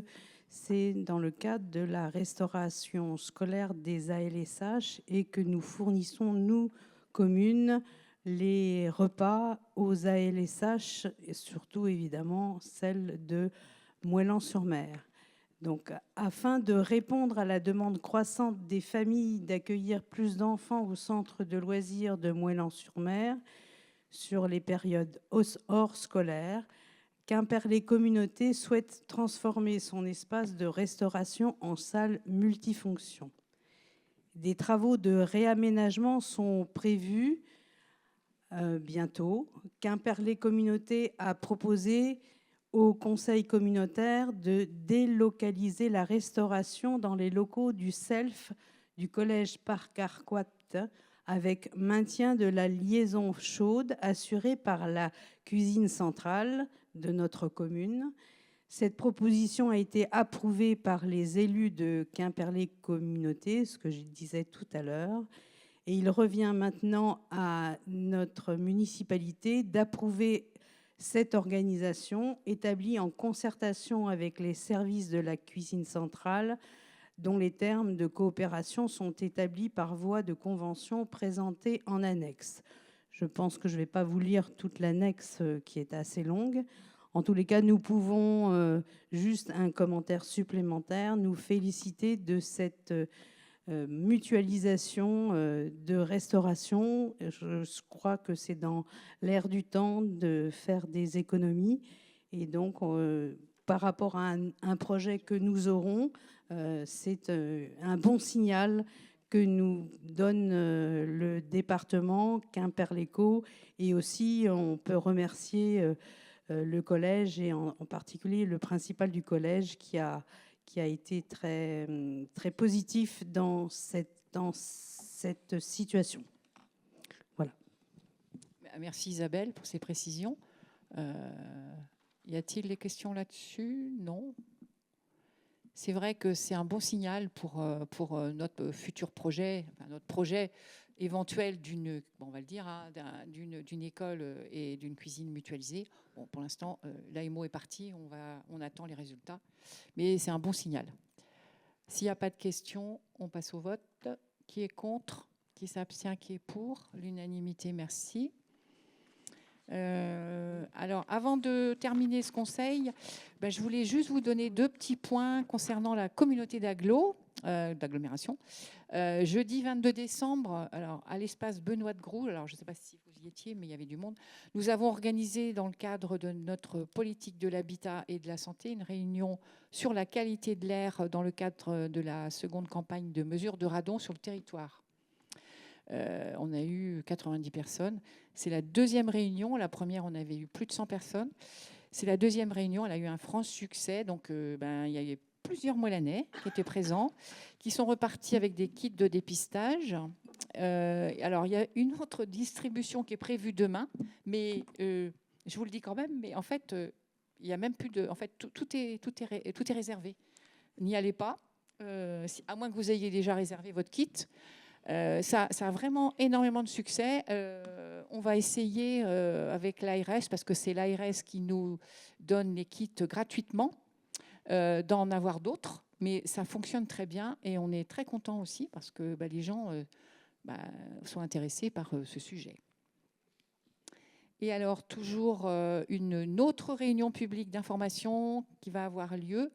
c'est dans le cadre de la restauration scolaire des ALSH et que nous fournissons, nous, communes, les repas aux ALSH et surtout évidemment celle de Moëlan-sur-Mer. Donc, afin de répondre à la demande croissante des familles d'accueillir plus d'enfants au centre de loisirs de Moëlan-sur-Mer sur les périodes hors scolaires, Quimperlé Communauté souhaite transformer son espace de restauration en salle multifonction. Des travaux de réaménagement sont prévus bientôt. Quimperlé Communauté a proposé au conseil communautaire de délocaliser la restauration dans les locaux du SELF du collège Parc Arquat avec maintien de la liaison chaude assurée par la cuisine centrale de notre commune. Cette proposition a été approuvée par les élus de Quimperlé Communauté, ce que je disais tout à l'heure. Et il revient maintenant à notre municipalité d'approuver cette organisation établie en concertation avec les services de la cuisine centrale, dont les termes de coopération sont établis par voie de convention présentée en annexe. Je pense que je ne vais pas vous lire toute l'annexe qui est assez longue. En tous les cas, nous pouvons, juste un commentaire supplémentaire, nous féliciter de cette mutualisation de restauration. Je crois que c'est dans l'air du temps de faire des économies. Et donc, par rapport à un projet que nous aurons, c'est un bon signal que nous donne le département Quimperléco. Et aussi, on peut remercier le collège et en particulier le principal du collège qui a été très, très positif dans cette situation. Voilà. Merci Isabelle pour ces précisions. Y a-t-il des questions là-dessus? Non. c'est vrai que c'est un bon signal pour notre futur projet, enfin, notre projet éventuel d'une, bon, on va le dire, hein, d'une école et d'une cuisine mutualisée. Bon, pour l'instant, l'AMO est parti, on attend les résultats, mais c'est un bon signal. S'il n'y a pas de questions, on passe au vote. Qui est contre? Qui s'abstient? Qui est pour? L'unanimité, merci. Alors, avant de terminer ce conseil, je voulais juste vous donner 2 petits points concernant la communauté d'agglomération. Jeudi 22 décembre, alors, à l'espace Benoît de Groux, alors je ne sais pas si vous y étiez, mais il y avait du monde, nous avons organisé dans le cadre de notre politique de l'habitat et de la santé une réunion sur la qualité de l'air dans le cadre de la seconde campagne de mesures de radon sur le territoire. On a eu 90 personnes. C'est la 2e réunion. La première, on avait eu plus de 100 personnes. C'est la 2e réunion. Elle a eu un franc succès. Donc, il y avait plusieurs Molanais qui étaient présents, qui sont repartis avec des kits de dépistage. Alors, il y a une autre distribution qui est prévue demain, mais je vous le dis quand même. Mais en fait, il y a même plus de. En fait, tout est réservé. N'y allez pas, à moins que vous ayez déjà réservé votre kit. Ça a vraiment énormément de succès. On va essayer avec l'ARS, parce que c'est l'ARS qui nous donne les kits gratuitement, d'en avoir d'autres. Mais ça fonctionne très bien et on est très content aussi parce que les gens sont intéressés par ce sujet. Et alors, toujours une autre réunion publique d'information qui va avoir lieu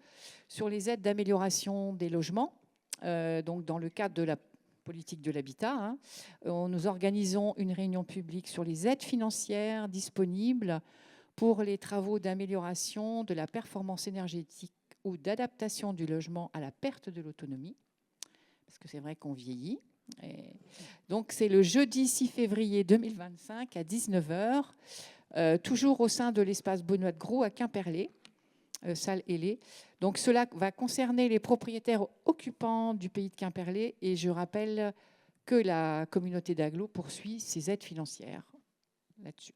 sur les aides d'amélioration des logements, donc dans le cadre de la politique de l'habitat. Nous organisons une réunion publique sur les aides financières disponibles pour les travaux d'amélioration de la performance énergétique ou d'adaptation du logement à la perte de l'autonomie, parce que c'est vrai qu'on vieillit. Et donc, c'est le jeudi 6 février 2025 à 19h, toujours au sein de l'espace Benoît de Groux à Quimperlé, salle Hélé. Donc, cela va concerner les propriétaires occupants du pays de Quimperlé. Et je rappelle que la communauté d'agglo poursuit ses aides financières là-dessus.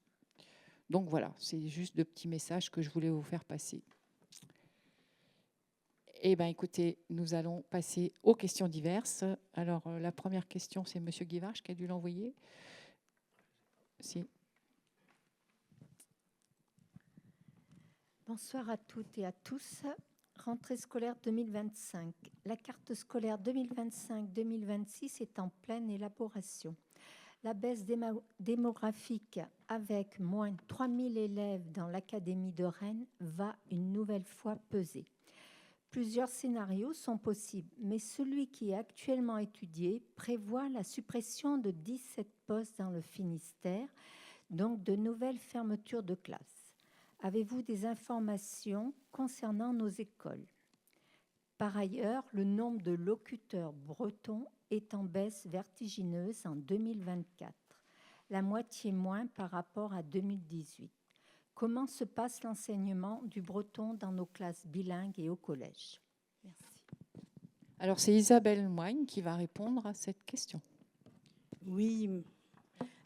Donc, voilà, c'est juste de petits messages que je voulais vous faire passer. Eh bien, écoutez, nous allons passer aux questions diverses. Alors, la première question, c'est M. Guivarch qui a dû l'envoyer. Si. Bonsoir à toutes et à tous. Rentrée scolaire 2025. La carte scolaire 2025-2026 est en pleine élaboration. La baisse démographique avec moins de 3000 élèves dans l'Académie de Rennes va une nouvelle fois peser. Plusieurs scénarios sont possibles, mais celui qui est actuellement étudié prévoit la suppression de 17 postes dans le Finistère, donc de nouvelles fermetures de classes. Avez-vous des informations concernant nos écoles? Par ailleurs, le nombre de locuteurs bretons est en baisse vertigineuse en 2024, la moitié moins par rapport à 2018. Comment se passe l'enseignement du breton dans nos classes bilingues et au collège? Merci. Alors, c'est Isabelle Moigne qui va répondre à cette question. Oui,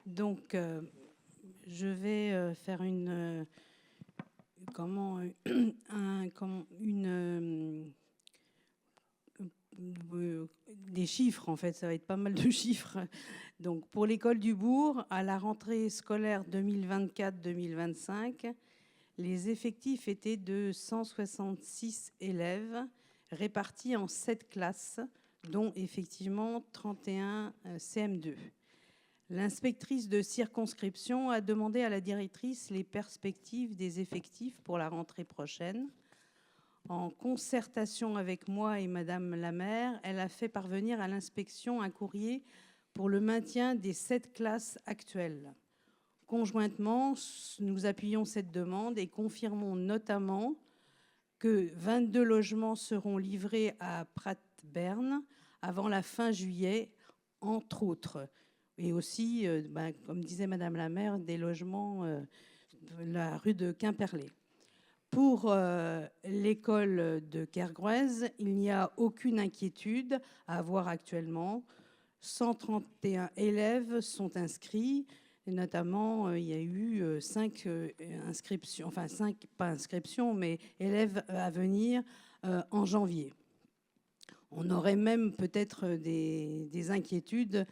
donc je vais faire des chiffres, en fait, ça va être pas mal de chiffres. Donc, pour l'école du Bourg, à la rentrée scolaire 2024-2025, les effectifs étaient de 166 élèves répartis en 7 classes, dont effectivement 31 CM2. L'inspectrice de circonscription a demandé à la directrice les perspectives des effectifs pour la rentrée prochaine. En concertation avec moi et Madame la maire, elle a fait parvenir à l'inspection un courrier pour le maintien des 7 classes actuelles. Conjointement, nous appuyons cette demande et confirmons notamment que 22 logements seront livrés à Prat-Berne avant la fin juillet, entre autres. Et aussi, comme disait Madame la maire, des logements la rue de Quimperlé. Pour l'école de Kergrouez, il n'y a aucune inquiétude à avoir actuellement. 131 élèves sont inscrits. Et notamment, il y a eu 5 inscriptions, enfin 5, pas inscriptions, mais élèves à venir en janvier. On aurait même peut-être des inquiétudes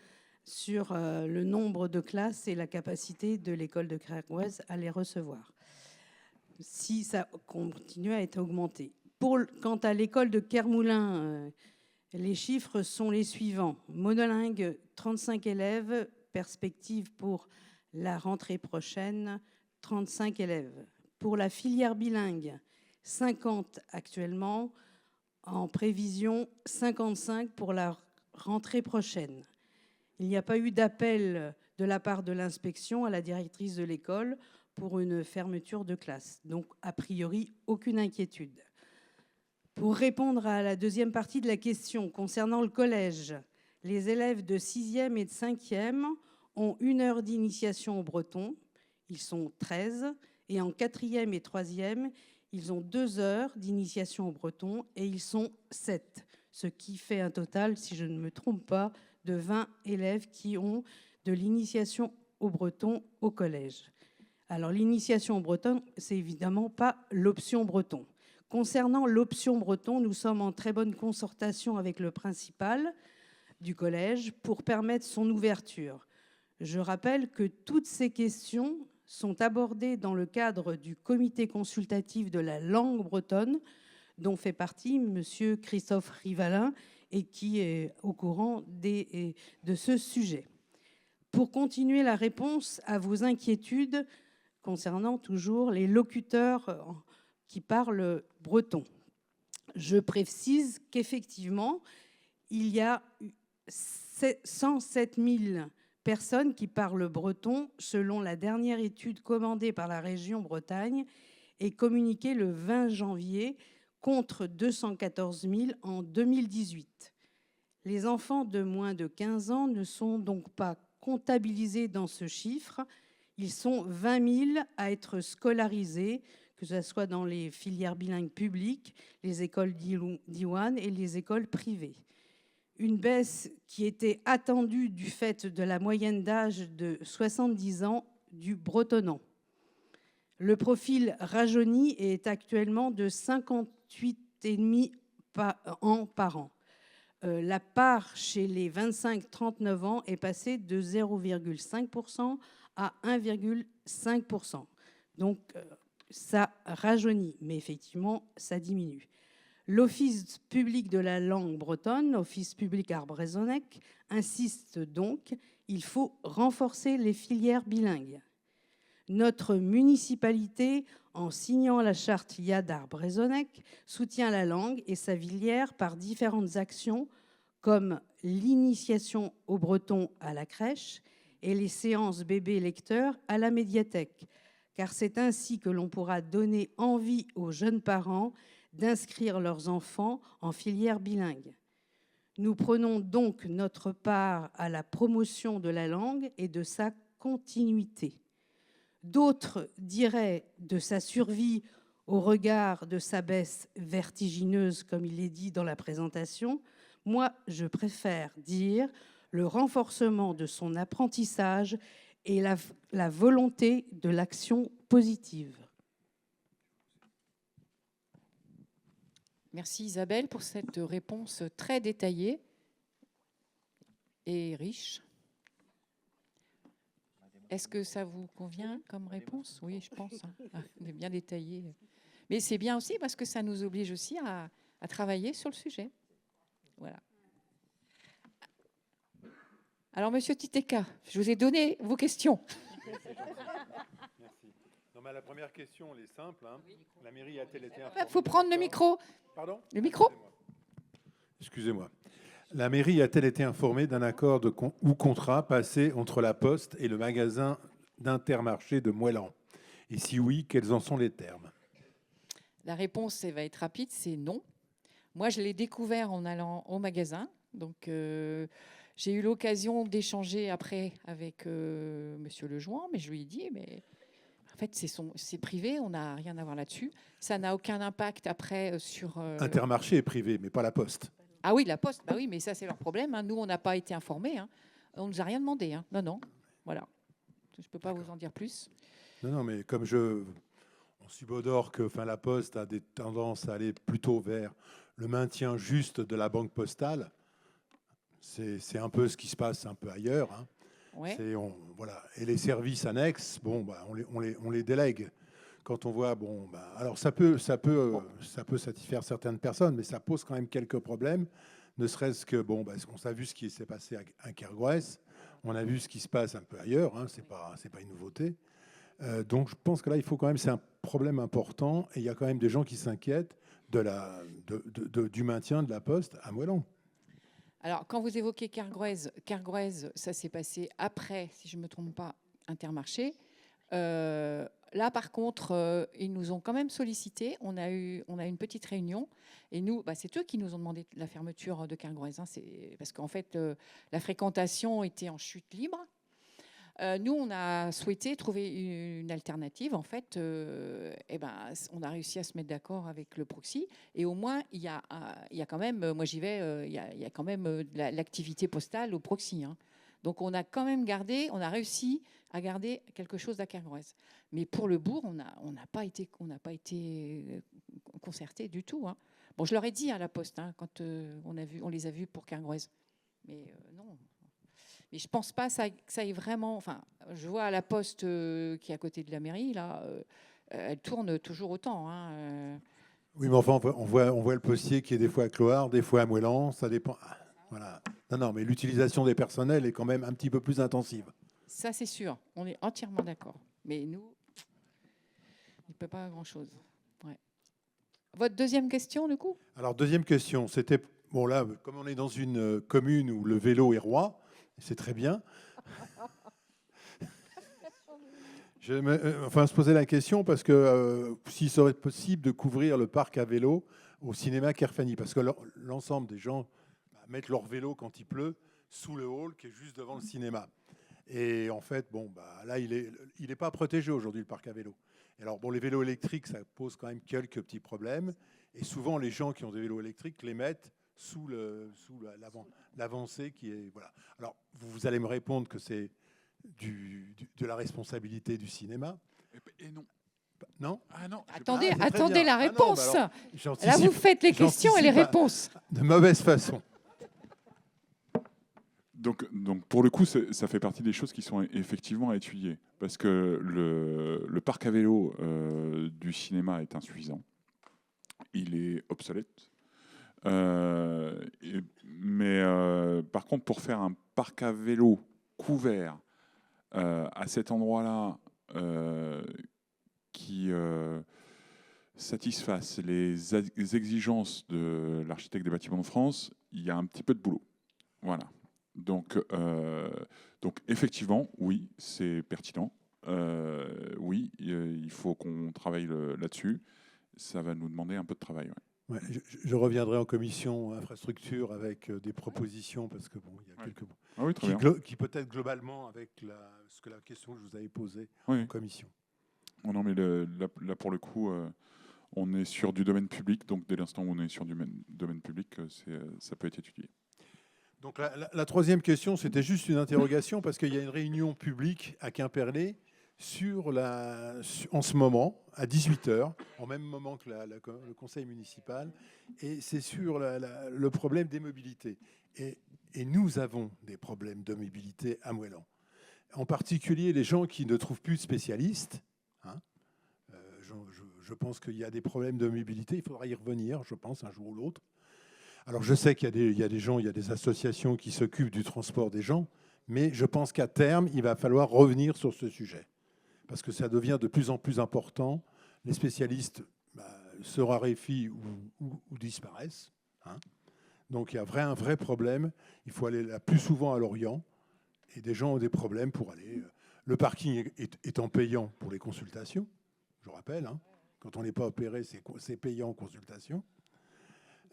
sur le nombre de classes et la capacité de l'école de Crèvecoeur à les recevoir, si ça continue à être augmenté. Quant à l'école de Kermoulin, les chiffres sont les suivants. Monolingue, 35 élèves, perspective pour la rentrée prochaine, 35 élèves. Pour la filière bilingue, 50 actuellement, en prévision 55 pour la rentrée prochaine. Il n'y a pas eu d'appel de la part de l'inspection à la directrice de l'école pour une fermeture de classe. Donc, a priori, aucune inquiétude. Pour répondre à la deuxième partie de la question concernant le collège, les élèves de 6e et de 5e ont 1 heure d'initiation au breton. Ils sont 13. Et en 4e et 3e, ils ont 2 heures d'initiation au breton et ils sont 7. Ce qui fait un total, si je ne me trompe pas, de 20 élèves qui ont de l'initiation au breton au collège. Alors, l'initiation au breton, c'est évidemment pas l'option breton. Concernant l'option breton, nous sommes en très bonne concertation avec le principal du collège pour permettre son ouverture. Je rappelle que toutes ces questions sont abordées dans le cadre du comité consultatif de la langue bretonne, dont fait partie M. Christophe Rivalin et qui est au courant de ce sujet. Pour continuer la réponse à vos inquiétudes concernant toujours les locuteurs qui parlent breton, je précise qu'effectivement, il y a 107 000 personnes qui parlent breton selon la dernière étude commandée par la région Bretagne et communiquée le 20 janvier contre 214 000 en 2018. Les enfants de moins de 15 ans ne sont donc pas comptabilisés dans ce chiffre. Ils sont 20 000 à être scolarisés, que ce soit dans les filières bilingues publiques, les écoles Diwan et les écoles privées. Une baisse qui était attendue du fait de la moyenne d'âge de 70 ans du bretonnant. Le profil rajeuni est actuellement de 58,5 ans par an. La part chez les 25-39 ans est passée de 0,5% à 1,5%. Donc, ça rajeunit, mais effectivement, ça diminue. L'Office public de la langue bretonne, Office public Arbrezonnec, insiste donc, il faut renforcer les filières bilingues. Notre municipalité, en signant la charte IAD Arbrezonnec, soutient la langue et sa filière par différentes actions comme l'initiation au breton à la crèche et les séances bébés lecteurs à la médiathèque, car c'est ainsi que l'on pourra donner envie aux jeunes parents d'inscrire leurs enfants en filière bilingue. Nous prenons donc notre part à la promotion de la langue et de sa continuité. D'autres diraient de sa survie au regard de sa baisse vertigineuse, comme il est dit dans la présentation. Moi, je préfère dire le renforcement de son apprentissage et la volonté de l'action positive. Merci Isabelle pour cette réponse très détaillée et riche. Est-ce que ça vous convient comme réponse? Oui, je pense. On est bien détaillé. Mais c'est bien aussi parce que ça nous oblige aussi à travailler sur le sujet. Voilà. Alors, Monsieur Titeka, je vous ai donné vos questions. Merci. Non, mais la première question, elle est simple. Hein. La mairie a-t-elle été informée? Il faut prendre le micro. Pardon? Le micro? Excusez-moi. La mairie a-t-elle été informée d'un accord ou contrat passé entre la Poste et le magasin d'Intermarché de Moëlan? Et si oui, quels en sont les termes? La réponse va être rapide, c'est non. Moi, je l'ai découvert en allant au magasin. Donc, j'ai eu l'occasion d'échanger après avec Monsieur Lejoin, mais je lui ai dit, mais en fait, c'est privé, on n'a rien à voir là-dessus. Ça n'a aucun impact après sur... Intermarché est privé, mais pas la Poste. Ah oui, la Poste, bah oui, mais ça, c'est leur problème. Hein. Nous, on n'a pas été informés. Hein. On ne nous a rien demandé. Hein. Non, non. Voilà. Je ne peux pas vous en dire plus. Non, mais comme on subodore que la Poste a des tendances à aller plutôt vers le maintien juste de la banque postale, c'est un peu ce qui se passe un peu ailleurs. Hein. Ouais. Voilà. Et les services annexes, bon, on les délègue. Quand on voit, alors ça peut satisfaire certaines personnes, mais ça pose quand même quelques problèmes. Ne serait-ce que, on a vu ce qui s'est passé à Kergouès, on a vu ce qui se passe un peu ailleurs, hein, c'est pas une nouveauté. Donc je pense que là, il faut quand même, c'est un problème important, et il y a quand même des gens qui s'inquiètent du maintien de la Poste à Moëlan. Alors, quand vous évoquez Kergouès, ça s'est passé après, si je ne me trompe pas, Intermarché. Là, par contre, ils nous ont quand même sollicité. On a eu une petite réunion. Et nous, c'est eux qui nous ont demandé la fermeture de Kergouès. Hein, parce qu'en fait, la fréquentation était en chute libre. Nous, on a souhaité trouver une alternative. En fait, on a réussi à se mettre d'accord avec le proxy. Et au moins, il y a quand même, moi j'y vais, il y a quand même l'activité postale au proxy. Hein. Donc, on a quand même réussi à garder quelque chose à Kergouès. Mais pour le bourg, on n'a pas été concerté du tout. Hein. Bon, je leur ai dit à la Poste hein, quand on les a vus pour Kergouès. Mais non. Mais je ne pense pas que ça ait vraiment... Enfin, je vois à la Poste qui est à côté de la mairie, là, elle tourne toujours autant. Hein. Oui, mais enfin, on voit le postier qui est des fois à Clohard, des fois à Moëlan, ça dépend. Voilà. Non, mais l'utilisation des personnels est quand même un petit peu plus intensive. Ça, c'est sûr. On est entièrement d'accord. Mais nous, on ne peut pas grand-chose. Ouais. Votre deuxième question, du coup ? Alors, deuxième question, c'était... Bon, là, comme on est dans une commune où le vélo est roi, c'est très bien. Se poser la question parce que s'il serait possible de couvrir le parc à vélo au cinéma Kerfani, parce que l'ensemble des gens mettent leur vélo quand il pleut sous le hall qui est juste devant le cinéma. Et en fait, là, il est pas protégé aujourd'hui, le parc à vélo. Et alors, les vélos électriques, ça pose quand même quelques petits problèmes. Et souvent, les gens qui ont des vélos électriques les mettent sous l'avancée qui est... Voilà. Alors, vous allez me répondre que c'est de la responsabilité du cinéma. Et non. Non ? Ah non. Attendez la réponse. Là, vous faites les questions et les réponses. De mauvaise façon. Donc, pour le coup, ça fait partie des choses qui sont effectivement à étudier. Parce que le parc à vélo du cinéma est insuffisant. Il est obsolète. Mais par contre, pour faire un parc à vélo couvert à cet endroit-là qui satisfasse les exigences de l'architecte des bâtiments de France, il y a un petit peu de boulot. Voilà. Donc effectivement, oui, c'est pertinent. Oui, il faut qu'on travaille là-dessus. Ça va nous demander un peu de travail. Ouais. Ouais, je reviendrai en commission infrastructure avec des propositions parce que il y a quelques qui peut-être globalement avec la question que je vous avais posée en commission. Non, mais là pour le coup, on est sur du domaine public, donc dès l'instant où on est sur du domaine public, ça peut être étudié. Donc la troisième question, c'était juste une interrogation parce qu'il y a une réunion publique à Quimperlé en ce moment, à 18h, en même moment que le conseil municipal, et c'est sur le problème des mobilités. Et nous avons des problèmes de mobilité à Moëlan. En particulier, les gens qui ne trouvent plus de spécialistes. Hein, je pense qu'il y a des problèmes de mobilité, il faudra y revenir, je pense, un jour ou l'autre. Alors, je sais qu'il y a des gens, il y a des associations qui s'occupent du transport des gens, mais je pense qu'à terme, il va falloir revenir sur ce sujet. Parce que ça devient de plus en plus important. Les spécialistes se raréfient ou disparaissent. Hein. Donc il y a un vrai problème. Il faut aller là plus souvent à Lorient. Et des gens ont des problèmes pour aller. Le parking étant payant pour les consultations, je rappelle. Hein, quand on n'est pas opéré, c'est payant en consultation.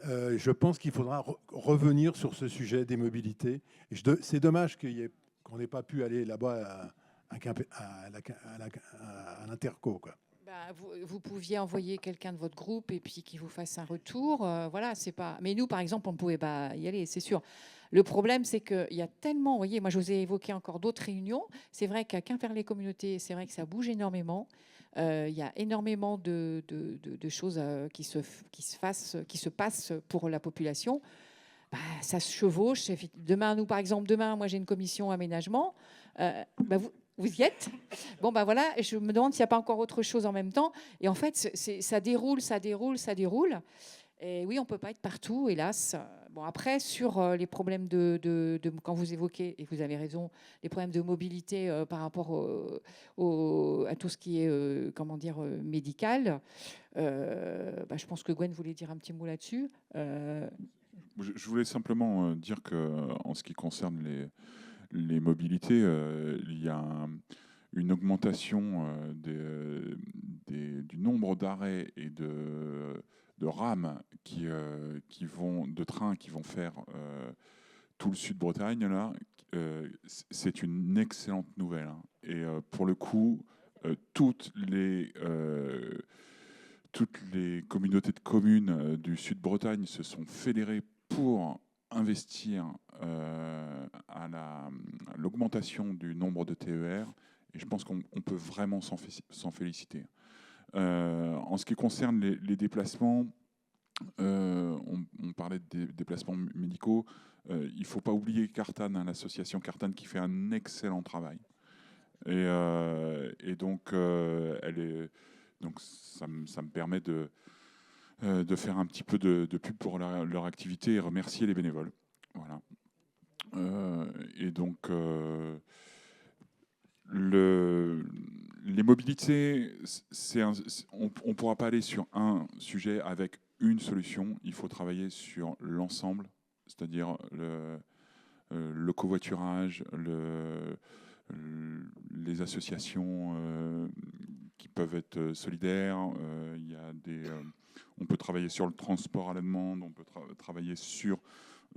Je pense qu'il faudra revenir sur ce sujet des mobilités. Et c'est dommage qu'on n'ait pas pu aller là-bas à l'Interco, quoi. Vous pouviez envoyer quelqu'un de votre groupe et puis qu'il vous fasse un retour. Voilà, c'est pas. Mais nous, par exemple, on ne pouvait pas y aller, c'est sûr. Le problème, c'est qu'il y a tellement, vous voyez, moi je vous ai évoqué encore d'autres réunions. C'est vrai qu'à Quimper-les-Communautés, c'est vrai que ça bouge énormément. Il y a énormément de choses qui se passent pour la population. Bah, ça se chevauche. Demain, nous, par exemple, demain, moi j'ai une commission aménagement. Bah, vous y êtes. Bon, ben voilà, je me demande s'il n'y a pas encore autre chose en même temps. Et en fait, ça déroule. Et oui, on ne peut pas être partout, hélas. Bon, après, sur les problèmes quand vous évoquez, et vous avez raison, les problèmes de mobilité par rapport à tout ce qui est, comment dire, médical, je pense que Gwen voulait dire un petit mot là-dessus. Je voulais simplement dire qu'en ce qui concerne les mobilités, il y a une augmentation du nombre d'arrêts et de rames de trains qui vont faire tout le Sud-Bretagne. Là, c'est une excellente nouvelle. Hein. Et pour le coup, toutes les communautés de communes du Sud-Bretagne se sont fédérées pour investir à l'augmentation du nombre de TER, et je pense qu'on peut vraiment s'en féliciter. En ce qui concerne les déplacements, on parlait des déplacements médicaux, il ne faut pas oublier Cartan, hein, l'association Cartan qui fait un excellent travail. Et donc, donc ça me permet de faire un petit peu de pub pour leur activité et remercier les bénévoles. Voilà. Et donc, les mobilités, on ne pourra pas aller sur un sujet avec une solution. Il faut travailler sur l'ensemble, c'est-à-dire le covoiturage, les associations qui peuvent être solidaires. On peut travailler sur le transport à la demande, on peut travailler sur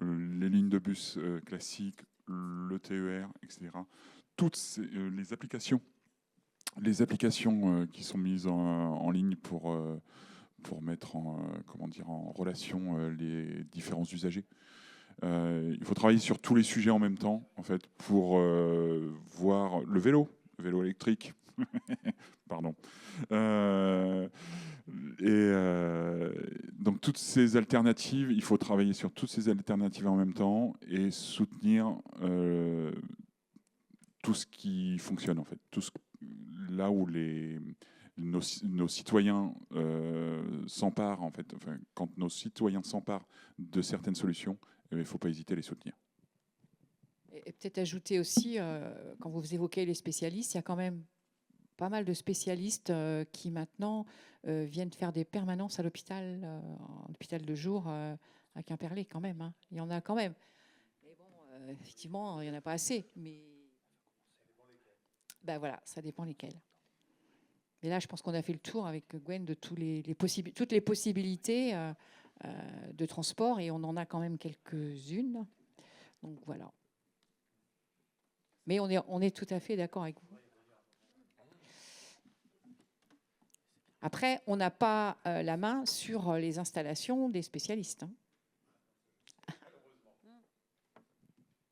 les lignes de bus classiques, le TER, etc. Toutes les applications qui sont mises en ligne pour mettre en relation les différents usagers. Il faut travailler sur tous les sujets en même temps, en fait, pour voir le vélo électrique. Pardon. Donc toutes ces alternatives, il faut travailler sur toutes ces alternatives en même temps et soutenir tout ce qui fonctionne, en fait, là où nos citoyens s'emparent, en fait, enfin, quand nos citoyens s'emparent de certaines solutions, il ne faut pas hésiter à les soutenir. Et peut-être ajouter aussi, quand vous évoquez les spécialistes, il y a quand même pas mal de spécialistes qui maintenant viennent faire des permanences à l'hôpital de jour à Quimperlé quand même. Hein. Il y en a quand même. Mais bon, effectivement, il n'y en a pas assez. Mais ben voilà, ça dépend lesquels. Mais là, je pense qu'on a fait le tour avec Gwen de toutes les possibilités de transport, et on en a quand même quelques-unes. Donc voilà. Mais on est tout à fait d'accord avec vous. Après, on n'a pas la main sur les installations des spécialistes. Hein.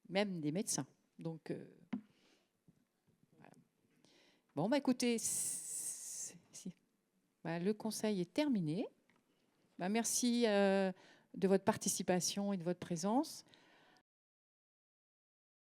Même des médecins. Donc, voilà. Bon, écoutez, le conseil est terminé. Merci de votre participation et de votre présence.